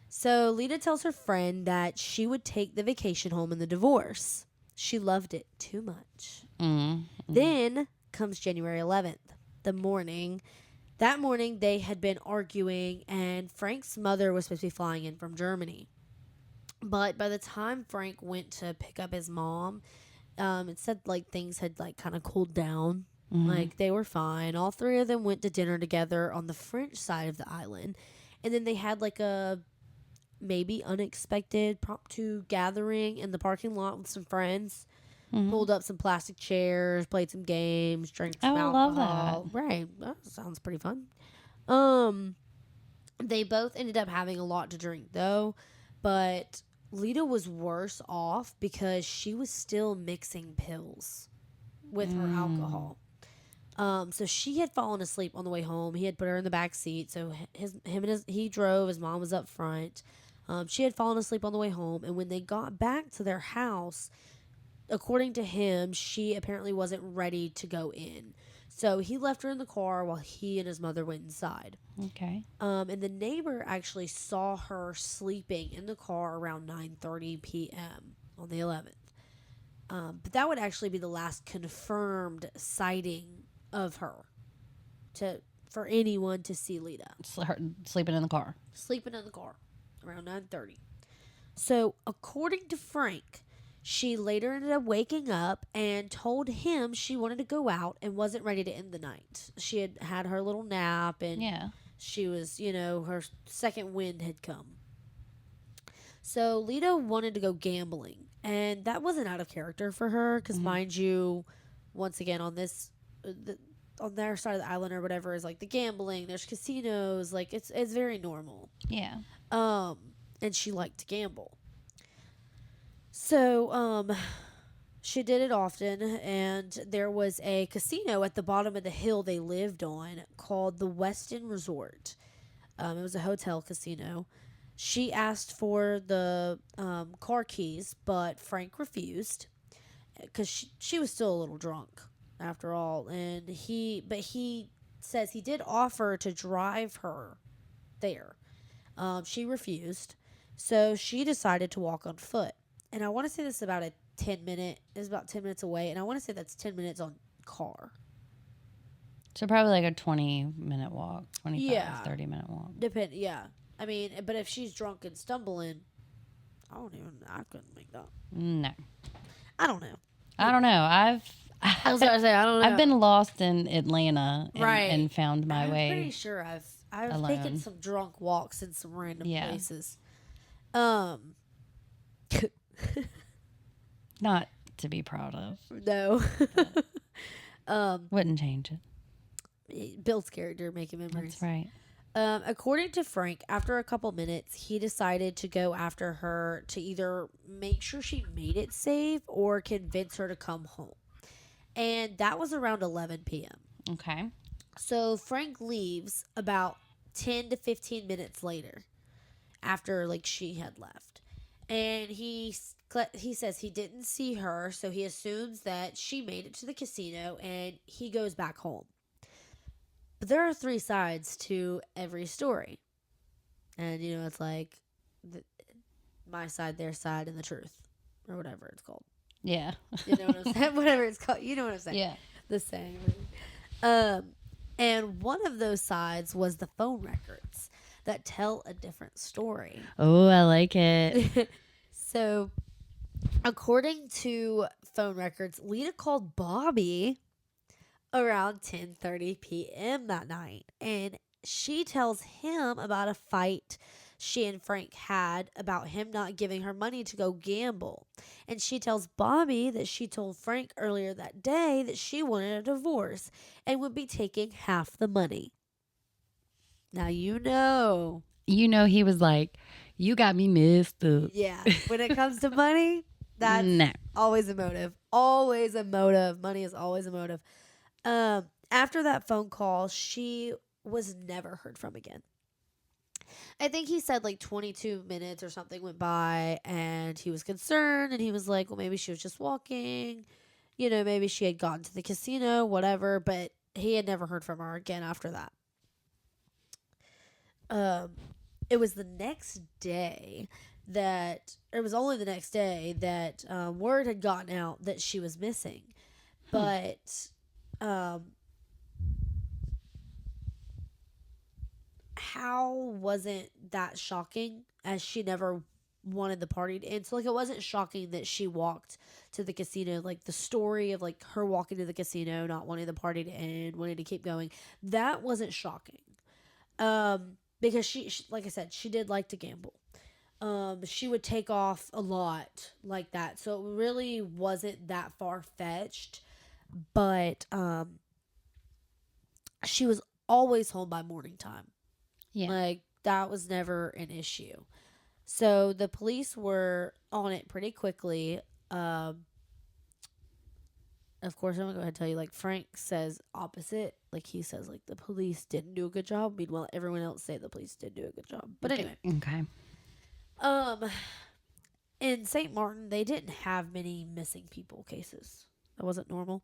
So Leta tells her friend that she would take the vacation home in the divorce. She loved it too much. Then comes January 11th, the morning. That morning, they had been arguing, and Frank's mother was supposed to be flying in from Germany. But by the time Frank went to pick up his mom, it said like things had like kind of cooled down. Like they were fine. All three of them went to dinner together on the French side of the island. And then they had like a maybe unexpected promptu gathering in the parking lot with some friends. Pulled up some plastic chairs, played some games, drank some alcohol. I love that. Right. That sounds pretty fun. They both ended up having a lot to drink though, but Leta was worse off because she was still mixing pills with her alcohol. So she had fallen asleep on the way home. He had put her in the back seat. So he drove. His mom was up front. She had fallen asleep on the way home, and when they got back to their house, according to him, she apparently wasn't ready to go in. So he left her in the car while he and his mother went inside. Okay. And the neighbor actually saw her sleeping in the car around 9:30 p.m. on the 11th. But that would actually be the last confirmed sighting of her for anyone to see Leta. Sleeping in the car. Sleeping in the car around 9:30. So according to Frank, she later ended up waking up and told him she wanted to go out and wasn't ready to end the night. She had had her little nap and she was, her second wind had come. So Leta wanted to go gambling, and that wasn't out of character for her because, mind you, once again on this, on their side of the island or whatever is like the gambling. There's casinos, like it's very normal. Yeah. And she liked to gamble. So, she did it often, and there was a casino at the bottom of the hill they lived on called the Westin Resort. It was a hotel casino. She asked for the car keys, but Frank refused because she was still a little drunk after all. And he says he did offer to drive her there. She refused, so she decided to walk on foot. And I want to say this is about a 10-minute, it's about 10 minutes away. And I want to say that's 10 minutes on car. So probably like a 20-minute walk, 30-minute walk. Yeah. I mean, but if she's drunk and stumbling, I couldn't make that. No. I don't know. I don't know. I was going to say, I don't know. I've been lost in Atlanta and found my way. I'm pretty sure I've taken some drunk walks in some random places. Not to be proud of. No. Wouldn't change it. Bill's character making memories. That's right. According to Frank, after a couple minutes, he decided to go after her to either make sure she made it safe or convince her to come home. And that was around 11 p.m. Okay. So Frank leaves about 10 to 15 minutes later after she had left. And he says he didn't see her, so he assumes that she made it to the casino, and he goes back home. But there are 3 sides to every story. And, it's like my side, their side, and the truth. Or whatever it's called. Yeah. You know what I'm saying? Whatever it's called. You know what I'm saying? Yeah. The same. And one of those sides was the phone records that tell a different story. Oh, I like it. So, according to phone records, Leta called Bobby around 10:30 p.m. that night, and she tells him about a fight she and Frank had about him not giving her money to go gamble. And she tells Bobby that she told Frank earlier that day that she wanted a divorce and would be taking half the money. Now he was like, you got me messed up. Yeah, when it comes to money, that's always a motive. Always a motive. Money is always a motive. After that phone call, she was never heard from again. I think he said like 22 minutes or something went by, and he was concerned, and he was like, well, maybe she was just walking. Maybe she had gotten to the casino, whatever, but he had never heard from her again after that. It was the next day it was only the next day that word had gotten out that she was missing. But how wasn't that shocking, as she never wanted the party to end? So, like, it wasn't shocking that she walked to the casino. Like, the story of, like, her walking to the casino, not wanting the party to end, wanting to keep going, that wasn't shocking. Because she, like I said, she did like to gamble. She would take off a lot like that. So it really wasn't that far-fetched. But she was always home by morning time. Yeah. Like, that was never an issue. So the police were on it pretty quickly. Of course, I'm going to go ahead and tell you, like, Frank says opposite. Like, he says, like, the police didn't do a good job. Meanwhile, everyone else say the police did do a good job. But anyway. Okay. In St. Maarten, they didn't have many missing people cases. That wasn't normal.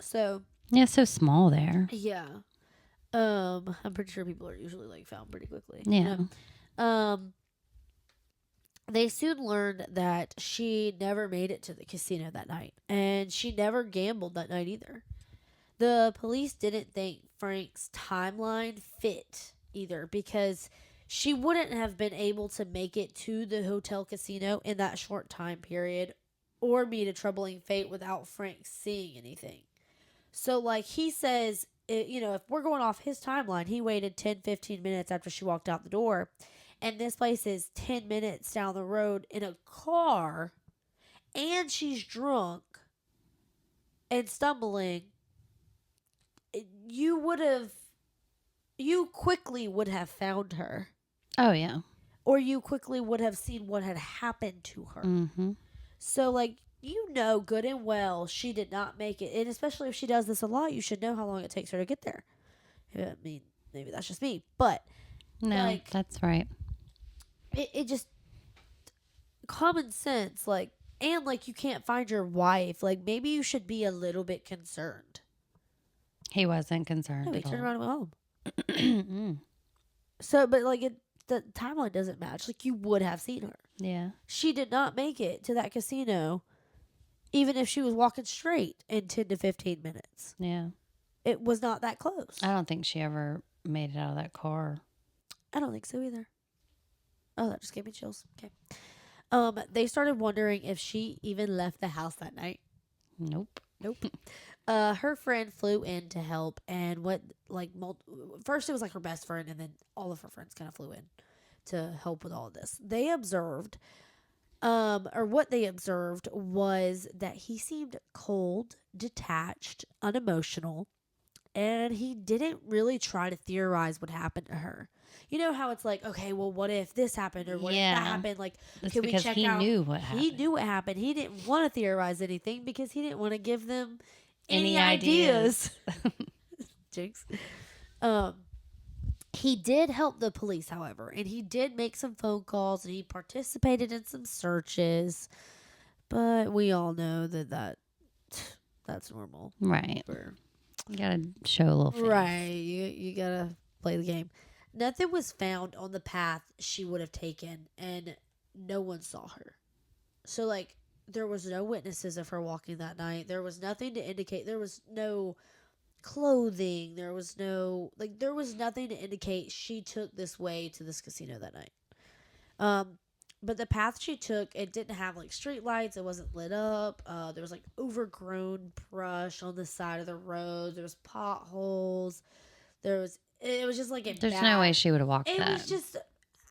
So. Yeah, it's so small there. Yeah. I'm pretty sure people are usually, like, found pretty quickly. Yeah. They soon learned that she never made it to the casino that night, and she never gambled that night either. The police didn't think Frank's timeline fit either, because she wouldn't have been able to make it to the hotel casino in that short time period or meet a troubling fate without Frank seeing anything. So, like, he says, if we're going off his timeline, he waited 10, 15 minutes after she walked out the door. And this place is 10 minutes down the road in a car, and she's drunk and stumbling. You quickly would have found her. Oh, yeah. Or you quickly would have seen what had happened to her. Mm-hmm. So, like, good and well, she did not make it. And especially if she does this a lot, you should know how long it takes her to get there. I mean, maybe that's just me. But, no, like, that's right. It just, common sense, like, and, like, you can't find your wife. Like, maybe you should be a little bit concerned. He wasn't concerned. No, he turned around and went home. So, but, like, the timeline doesn't match. Like, you would have seen her. Yeah. She did not make it to that casino, even if she was walking straight in 10 to 15 minutes. Yeah. It was not that close. I don't think she ever made it out of that car. I don't think so either. Oh, that just gave me chills. Okay. They started wondering if she even left the house that night. Nope. Her friend flew in to help, and first it was like her best friend, and then all of her friends kind of flew in to help with all of this. They observed, what they observed was that he seemed cold, detached, unemotional, and he didn't really try to theorize what happened to her. You know how it's like, okay, well, what if this happened, or what if that happened? Like, that's can we check out? He knew what happened. He knew what happened. He didn't want to theorize anything because he didn't want to give them any ideas. Jinx. He did help the police, however, and he did make some phone calls and he participated in some searches. But we all know that's normal. Right. You gotta show a little face. Right. You gotta play the game. Nothing was found on the path she would have taken, and no one saw her. So, like, there was no witnesses of her walking that night. There was nothing to indicate. There was no clothing. There was nothing to indicate she took this way to this casino that night. But the path she took, it didn't have like street lights. It wasn't lit up. There was like overgrown brush on the side of the road. There was potholes. It was just like there's no way she would have walked that. It was just,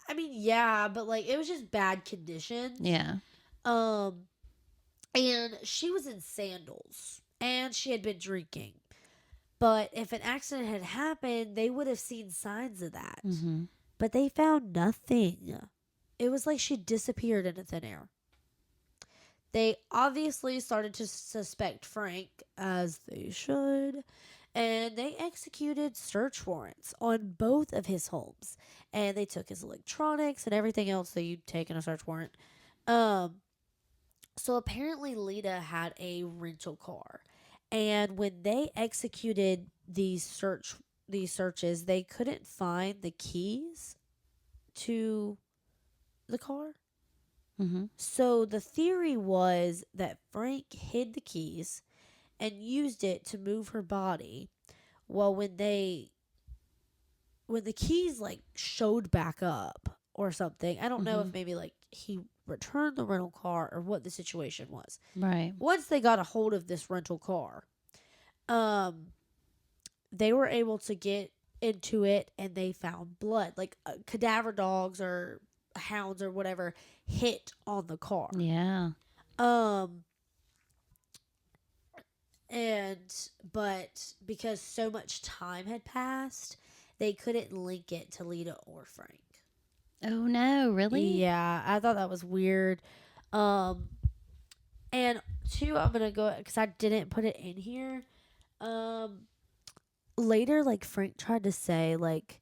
I mean, yeah, but like it was just bad conditions. Yeah. And she was in sandals and she had been drinking. But if an accident had happened, they would have seen signs of that. Mm-hmm. But they found nothing. It was like she disappeared into thin air. They obviously started to suspect Frank, as they should, and they executed search warrants on both of his homes. And they took his electronics and everything else that you'd take in a search warrant. So apparently Leta had a rental car. And when they executed these searches, they couldn't find the keys to the car. Mm-hmm. So the theory was that Frank hid the keys and used it to move her body. Well, when the keys like showed back up or something, I don't know if maybe like he returned the rental car or what the situation was. Right. Once they got a hold of this rental car, they were able to get into it and they found blood, like cadaver dogs or hounds or whatever hit on the car. Yeah. But because so much time had passed, they couldn't link it to Leta or Frank. Oh no, really? Yeah, I thought that was weird. And two, I'm gonna go because I didn't put it in here. Later, like Frank tried to say, like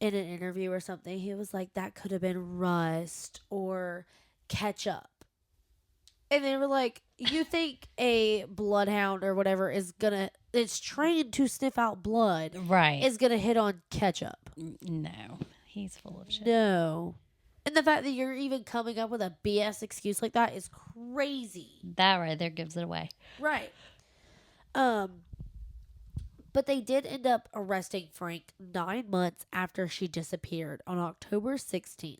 in an interview or something, he was like, that could have been rust or ketchup. And they were like, you think a bloodhound or whatever it's trained to sniff out blood, right? Is gonna hit on ketchup? No, he's full of shit. No. And the fact that you're even coming up with a BS excuse like that is crazy. That right there gives it away. Right. But they did end up arresting Frank 9 months after she disappeared on October 16th.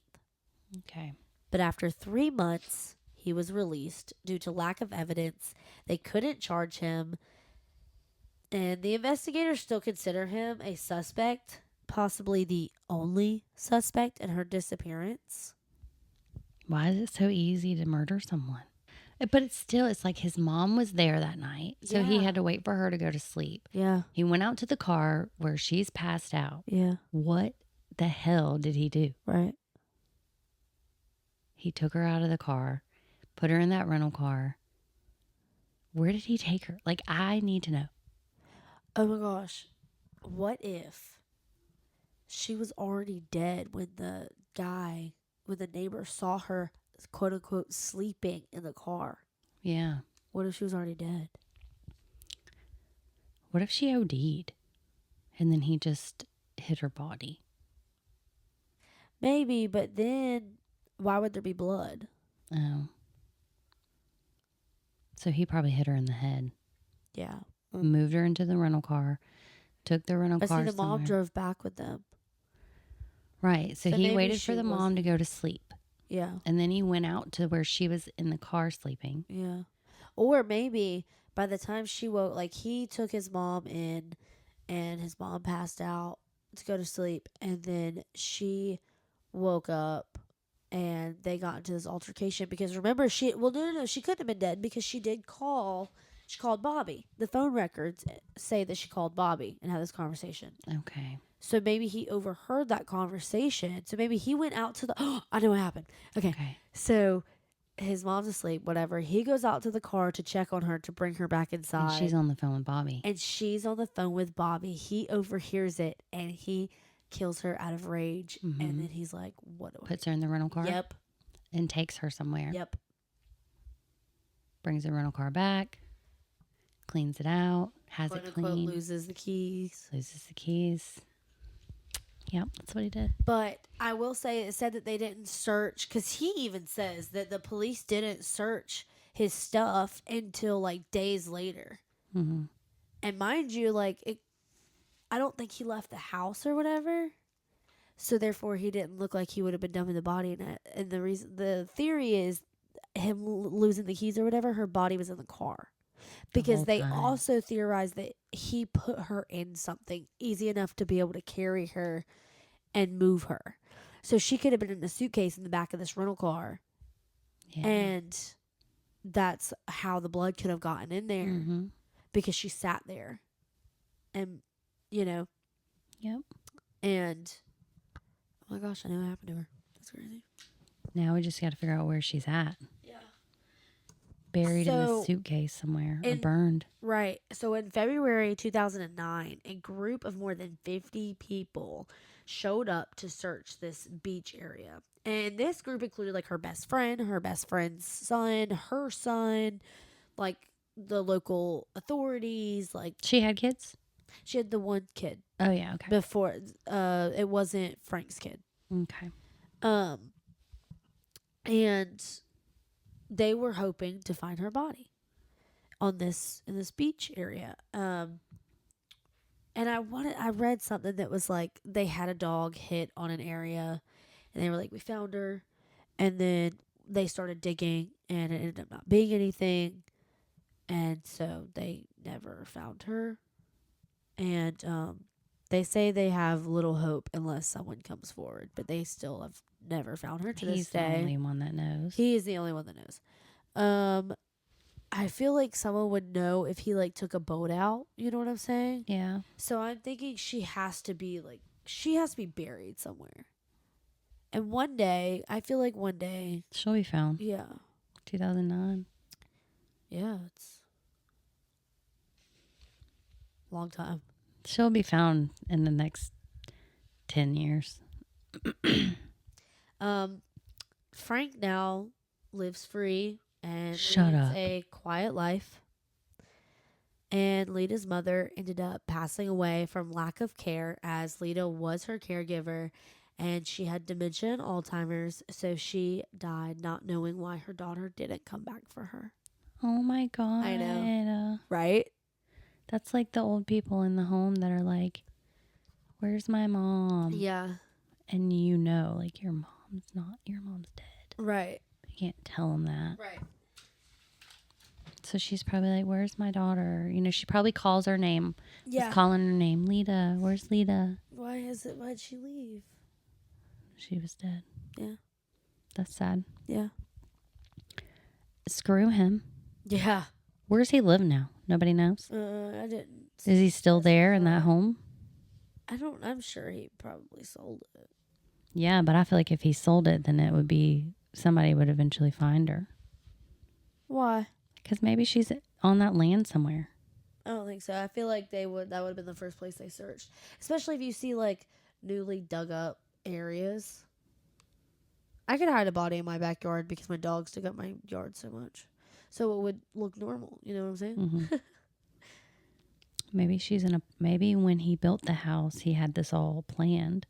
Okay. But after 3 months, he was released due to lack of evidence. They couldn't charge him. And the investigators still consider him a suspect, possibly the only suspect in her disappearance. Why is it so easy to murder someone? But it's like his mom was there that night, so he had to wait for her to go to sleep. Yeah. He went out to the car where she's passed out. Yeah. What the hell did he do? Right. He took her out of the car, put her in that rental car. Where did he take her? Like, I need to know. Oh my gosh. What if she was already dead when the neighbor saw her, quote unquote, sleeping in the car? Yeah. What if she was already dead? What if she OD'd and then he just hit her body? Maybe, but then why would there be blood? Oh. So he probably hit her in the head. Yeah. Moved her into the rental car, took the rental car somewhere. The somewhere. mom drove back with them. Right. So he waited for the mom to go to sleep. Yeah. And then he went out to where she was in the car sleeping. Yeah. Or maybe by the time she woke, like he took his mom in and his mom passed out to go to sleep. And then she woke up and they got into this altercation because remember she couldn't have been dead because she called Bobby. The phone records say that she called Bobby and had this conversation. Okay. So maybe he overheard that conversation. So maybe he went out to I know what happened. Okay. So his mom's asleep, whatever. He goes out to the car to check on her to bring her back inside. And she's on the phone with Bobby. He overhears it and he kills her out of rage. And then he's like, what do I Puts her in the rental car? Yep. And takes her somewhere. Yep. Brings the rental car back. Cleans it out. Has Quote, it unquote, cleaned. loses the keys. Yep, that's what he did. But I will say, it said that they didn't search, because he even says that the police didn't search his stuff until like days later. Mm-hmm. And mind you, like, I don't think he left the house or whatever. So therefore, he didn't look like he would have been dumping the body in it. And the theory is him losing the keys or whatever. Her body was in the car, because they also theorized that he put her in something easy enough to be able to carry her and move her. So she could have been in a suitcase in the back of this rental car, and that's how the blood could have gotten in there, because she sat there, and Yep. And oh my gosh, I know what happened to her. That's crazy. Now we just got to figure out where she's at. Yeah. Buried in a suitcase somewhere, or burned. Right. So in February 2009, a group of more than 50 people showed up to search this beach area. And this group included like her best friend, her best friend's son, her son, like the local authorities. Like, she had kids? She had the one kid. Oh yeah, okay. Before it wasn't Frank's kid. Okay. And they were hoping to find her body in this beach area. And I read something that was like, they had a dog hit on an area, and they were like, we found her, and then they started digging, and it ended up not being anything, and so they never found her. And they say they have little hope unless someone comes forward, but they still have never found her to this day. He's the only one that knows. He is the only one that knows. I feel like someone would know if he like took a boat out. You know what I'm saying? Yeah. So I'm thinking she has to be buried somewhere. And I feel like one day she'll be found. Yeah. 2009. Yeah, it's a long time. She'll be found in the next 10 years. Frank now lives free and leads a quiet life. And Leta's mother ended up passing away from lack of care, as Leta was her caregiver, and she had dementia and Alzheimer's, so she died not knowing why her daughter didn't come back for her. Oh my God. I know. Right? That's like the old people in the home that are like, where's my mom? Yeah. And like your mom's dead. Right. You can't tell them that. Right. So she's probably like, where's my daughter? She probably calls her name. Yeah. She's calling her name. Leta, where's Leta? Why'd she leave? She was dead. Yeah. That's sad. Yeah. Screw him. Yeah. Where's he live now? Nobody knows. I didn't. Is he still there in that home? I'm sure he probably sold it. Yeah, but I feel like if he sold it, then it would be, somebody would eventually find her. Why? Because maybe she's on that land somewhere. I don't think so. I feel like that would have been the first place they searched. Especially if you see like newly dug up areas. I could hide a body in my backyard because my dogs dug up my yard so much. So it would look normal. You know what I'm saying? Mm-hmm. Maybe when he built the house, he had this all planned.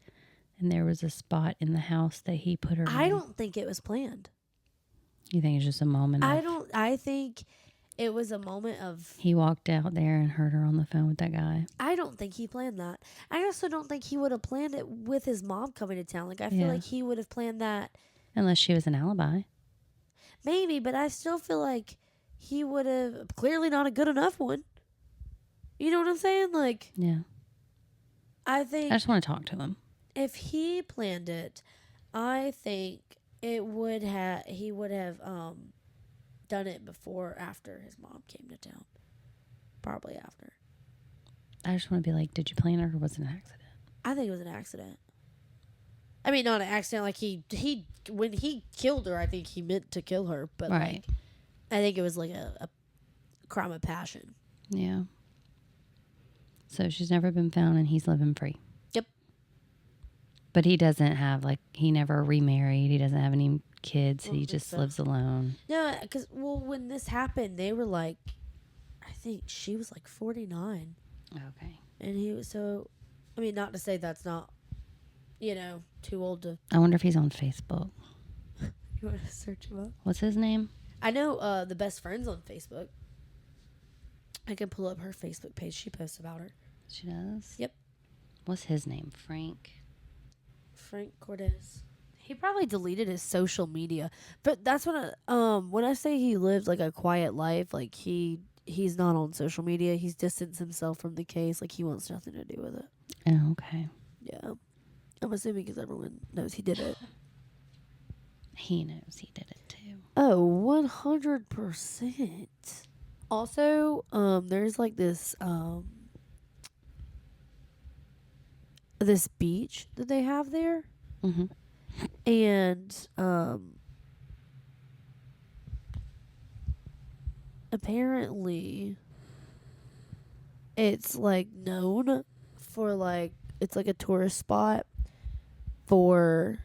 And there was a spot in the house that he put her in. I don't think it was planned. You think it's just a moment? I think it was a moment of... He walked out there and heard her on the phone with that guy. I don't think he planned that. I also don't think he would have planned it with his mom coming to town. Like, I feel like he would have planned that... Unless she was an alibi. Maybe, but I still feel like he would have... Clearly not a good enough one. You know what I'm saying? Like... Yeah. I just want to talk to him. If he planned it, I think he would have done it before or after his mom came to town. Probably after. I just want to be like, did you plan it or was it an accident? I think it was an accident. I mean, not an accident. Like when he killed her, I think he meant to kill her. But right. Like, I think it was like a crime of passion. Yeah. So she's never been found and he's living free. Yep. But he doesn't have, like, he never remarried. He doesn't have any kids. He just so. lives alone. No, because, well, when this happened, they were like, I think she was like 49. Okay. And he was so, I mean, not to say that's not, too old to. I wonder if he's on Facebook. You want to search him up? What's his name? I know the best friend's on Facebook. I can pull up her Facebook page. She posts about her. She does? Yep. What's his name? Frank Cordes. He probably deleted his social media. But that's when I say he lived like a quiet life, like he's not on social media. He's distanced himself from the case. Like, he wants nothing to do with it. Oh, okay. Yeah. I'm assuming because everyone knows he did it. He knows he did it too. Oh, 100%. Also, there's like this this beach that they have there. Mm-hmm. And apparently it's like known for like, it's like a tourist spot for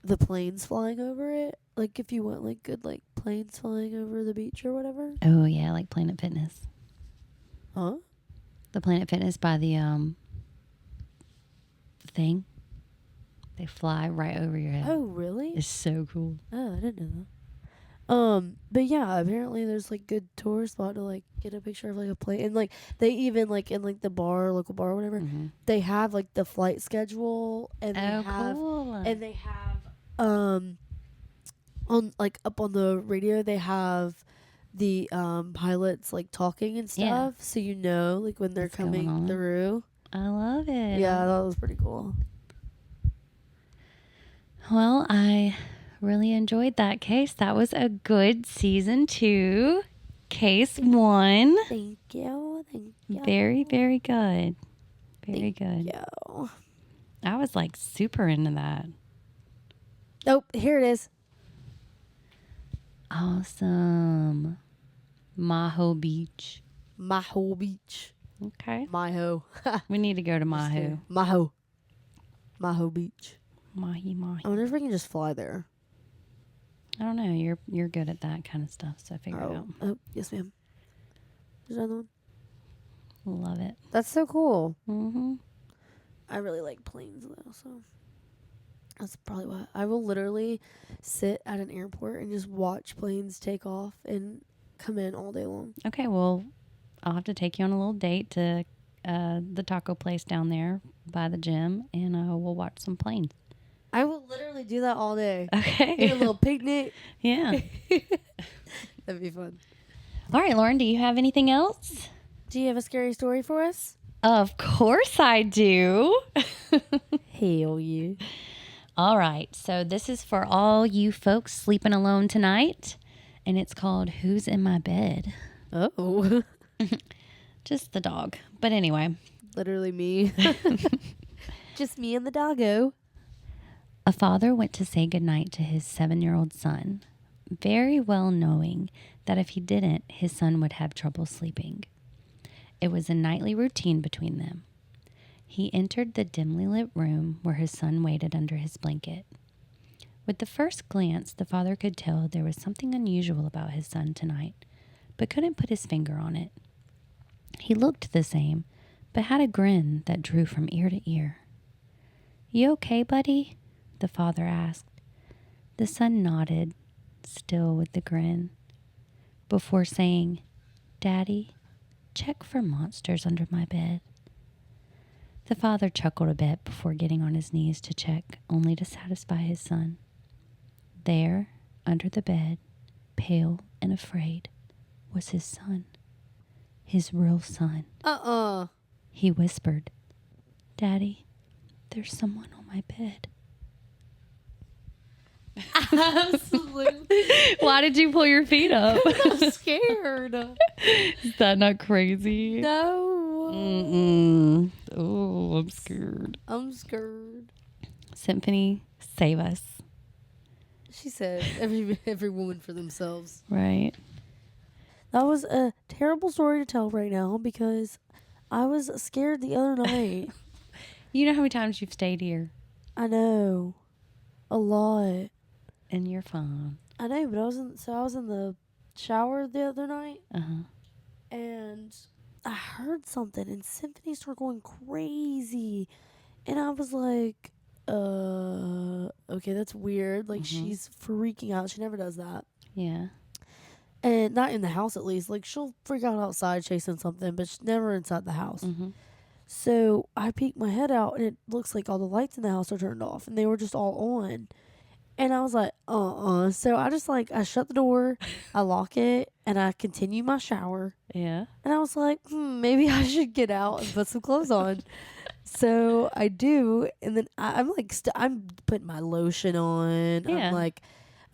the planes flying over it. Like, if you want like good like planes flying over the beach or whatever. Oh yeah, like Planet Fitness. Huh? The Planet Fitness by the thing. They fly right over your head. Oh, really? It's so cool. Oh, I didn't know that. But yeah, apparently there's like good tourist spot to like get a picture of like a plane, and like they even like in like the local bar or whatever, they have like the flight schedule, and they have on like up on the radio they have the pilots like talking and stuff, so like when they're coming through. I love it. Yeah, that was pretty cool. Well, I really enjoyed that case. That was a good season 2. Case 1. Thank you. Very, very good. Very good. Thank you. I was like super into that. Oh, here it is. Awesome. Maho Beach. Okay. Maho. We need to go to Maho. Maho Beach. Mahi. I wonder if we can just fly there. I don't know. You're good at that kind of stuff, so figure it out. Oh, yes, ma'am. There's another one. Love it. That's so cool. Mm-hmm. I really like planes, though, so that's probably why. I will literally sit at an airport and just watch planes take off and come in all day long. Okay, well, I'll have to take you on a little date to the taco place down there by the gym, and we'll watch some planes. I will literally do that all day. Okay. Get a little picnic. Yeah. That'd be fun. All right, Lauren, do you have anything else? Do you have a scary story for us? Of course I do. Hell yeah. All right, so this is for all you folks sleeping alone tonight, and it's called Who's in My Bed? Oh. Just the dog. But anyway. Literally me. Just me and the doggo. A father went to say goodnight to his 7-year-old son, very well knowing that if he didn't, his son would have trouble sleeping. It was a nightly routine between them. He entered the dimly lit room where his son waited under his blanket. With the first glance, the father could tell there was something unusual about his son tonight, but couldn't put his finger on it. He looked the same, but had a grin that drew from ear to ear. "You okay, buddy?" the father asked. The son nodded, still with the grin, before saying, "Daddy, check for monsters under my bed." The father chuckled a bit before getting on his knees to check, only to satisfy his son. There, under the bed, pale and afraid, was his son. His real son. He whispered, "Daddy, there's someone on my bed." Absolutely. Why did you pull your feet up? I'm scared. Is that not crazy? No. Mm-mm. Oh, I'm scared. I'm scared. Symphony, save us. She said, every woman for themselves. Right. That was a terrible story to tell right now because I was scared the other night. You know how many times you've stayed here? I know. A lot. And you're fine. I know, but I was in the shower the other night. Uh-huh. And I heard something, and Symphony started going crazy. And I was like, okay, that's weird. Like, she's freaking out. She never does that. Yeah. And not in the house, at least. Like, she'll freak out outside chasing something, but she's never inside the house. Mm-hmm. So I peeked my head out, and it looks like all the lights in the house are turned off, and they were just all on. And I was like, So I just, like, I shut the door, I lock it, and I continue my shower. Yeah. And I was like, maybe I should get out and put some clothes on. So I do, and then I'm like, I'm putting my lotion on. Yeah. I'm like,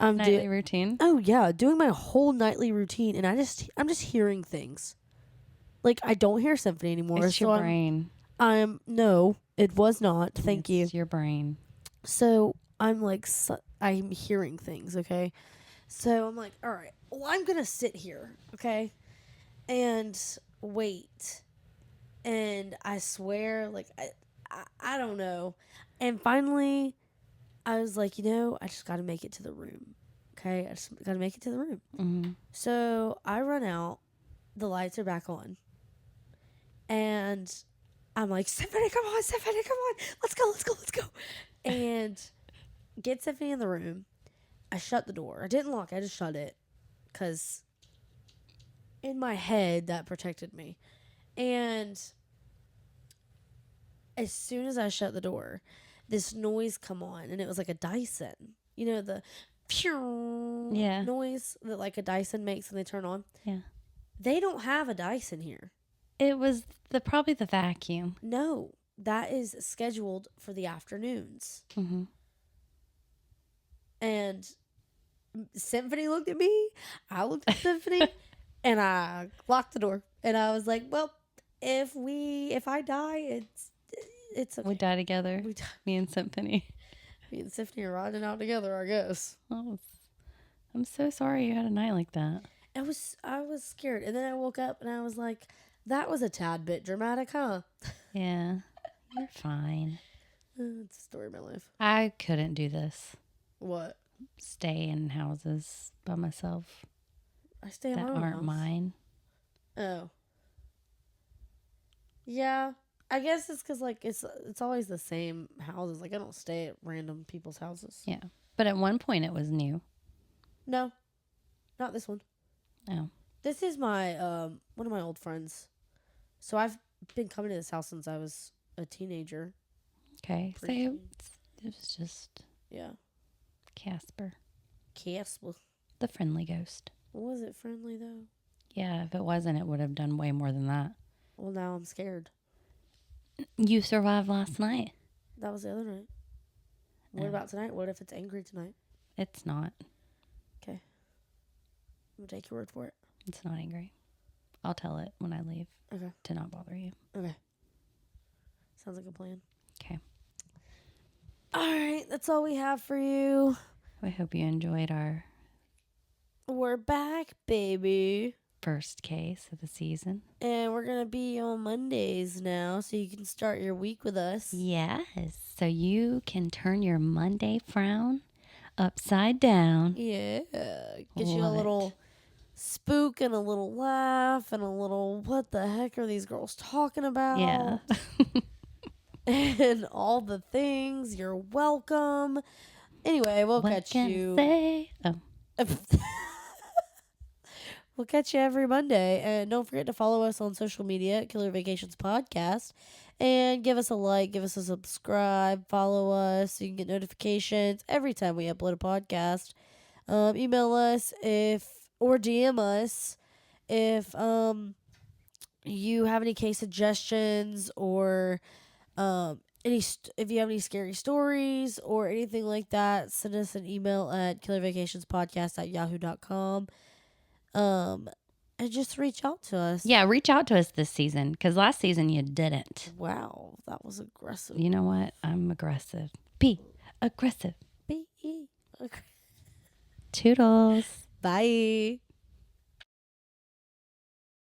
I'm nightly routine. Oh yeah, doing my whole nightly routine, and I'm just hearing things. Like, I don't hear Symphony anymore. It's your brain. No, it was not. Thank you. It's your brain. So I'm like, I'm hearing things. Okay, so I'm like, all right, well, I'm gonna sit here, okay, and wait. And I swear, like, I don't know. And finally, I was like, I just got to make it to the room. Okay? I just got to make it to the room. Mm-hmm. So I run out. The lights are back on. And I'm like, Symphony, come on. Let's go. And get Symphony in the room. I shut the door. I didn't lock it. I just shut it. Because in my head, that protected me. And as soon as I shut the door, this noise come on, and it was like a Dyson. You know, the phew noise that like a Dyson makes when they turn on? Yeah. They don't have a Dyson here. It was probably the vacuum. No, that is scheduled for the afternoons. Mm-hmm. And Symphony looked at me. I looked at Symphony, and I locked the door. And I was like, well, if I die, it's okay. We die together. Me and Symphony. Me and Symphony are riding out together, I guess. Oh, I'm so sorry you had a night like that. I was scared. And then I woke up and I was like, that was a tad bit dramatic, huh? Yeah. You're fine. It's the story of my life. I couldn't do this. What? Stay in houses by myself. I stay in my own that aren't house. mine. Oh. Yeah. I guess it's because, like, it's always the same houses. Like, I don't stay at random people's houses. Yeah. But at one point it was new. No. Not this one. Oh. This is my, one of my old friends. So I've been coming to this house since I was a teenager. Okay. So it was just... Yeah. Casper. The friendly ghost. Was it friendly, though? Yeah. If it wasn't, it would have done way more than that. Well, now I'm scared. You survived last night. That was the other night. What about tonight? What if it's angry tonight? It's not. Okay. I'm going to take your word for it. It's not angry. I'll tell it when I leave. Okay. To not bother you. Okay. Sounds like a plan. Okay. All right. That's all we have for you. We hope you enjoyed our... We're back, baby. First case of the season. And we're going to be on Mondays now, so you can start your week with us. Yes. So you can turn your Monday frown upside down. Yeah. Get you a little spook and a little laugh and a little, what the heck are these girls talking about? Yeah. And all the things. You're welcome. Anyway, we'll catch you. We'll catch you every Monday. And don't forget to follow us on social media at Killer Vacations Podcast. And give us a like, give us a subscribe, follow us so you can get notifications every time we upload a podcast. Email us or DM us if you have any case suggestions or if you have any scary stories or anything like that. Send us an email at killervacationspodcast@yahoo.com. And just reach out to us. Yeah, reach out to us this season because last season you didn't. Wow, that was aggressive. You know what? I'm aggressive. Be aggressive. Be aggressive. Toodles. Bye.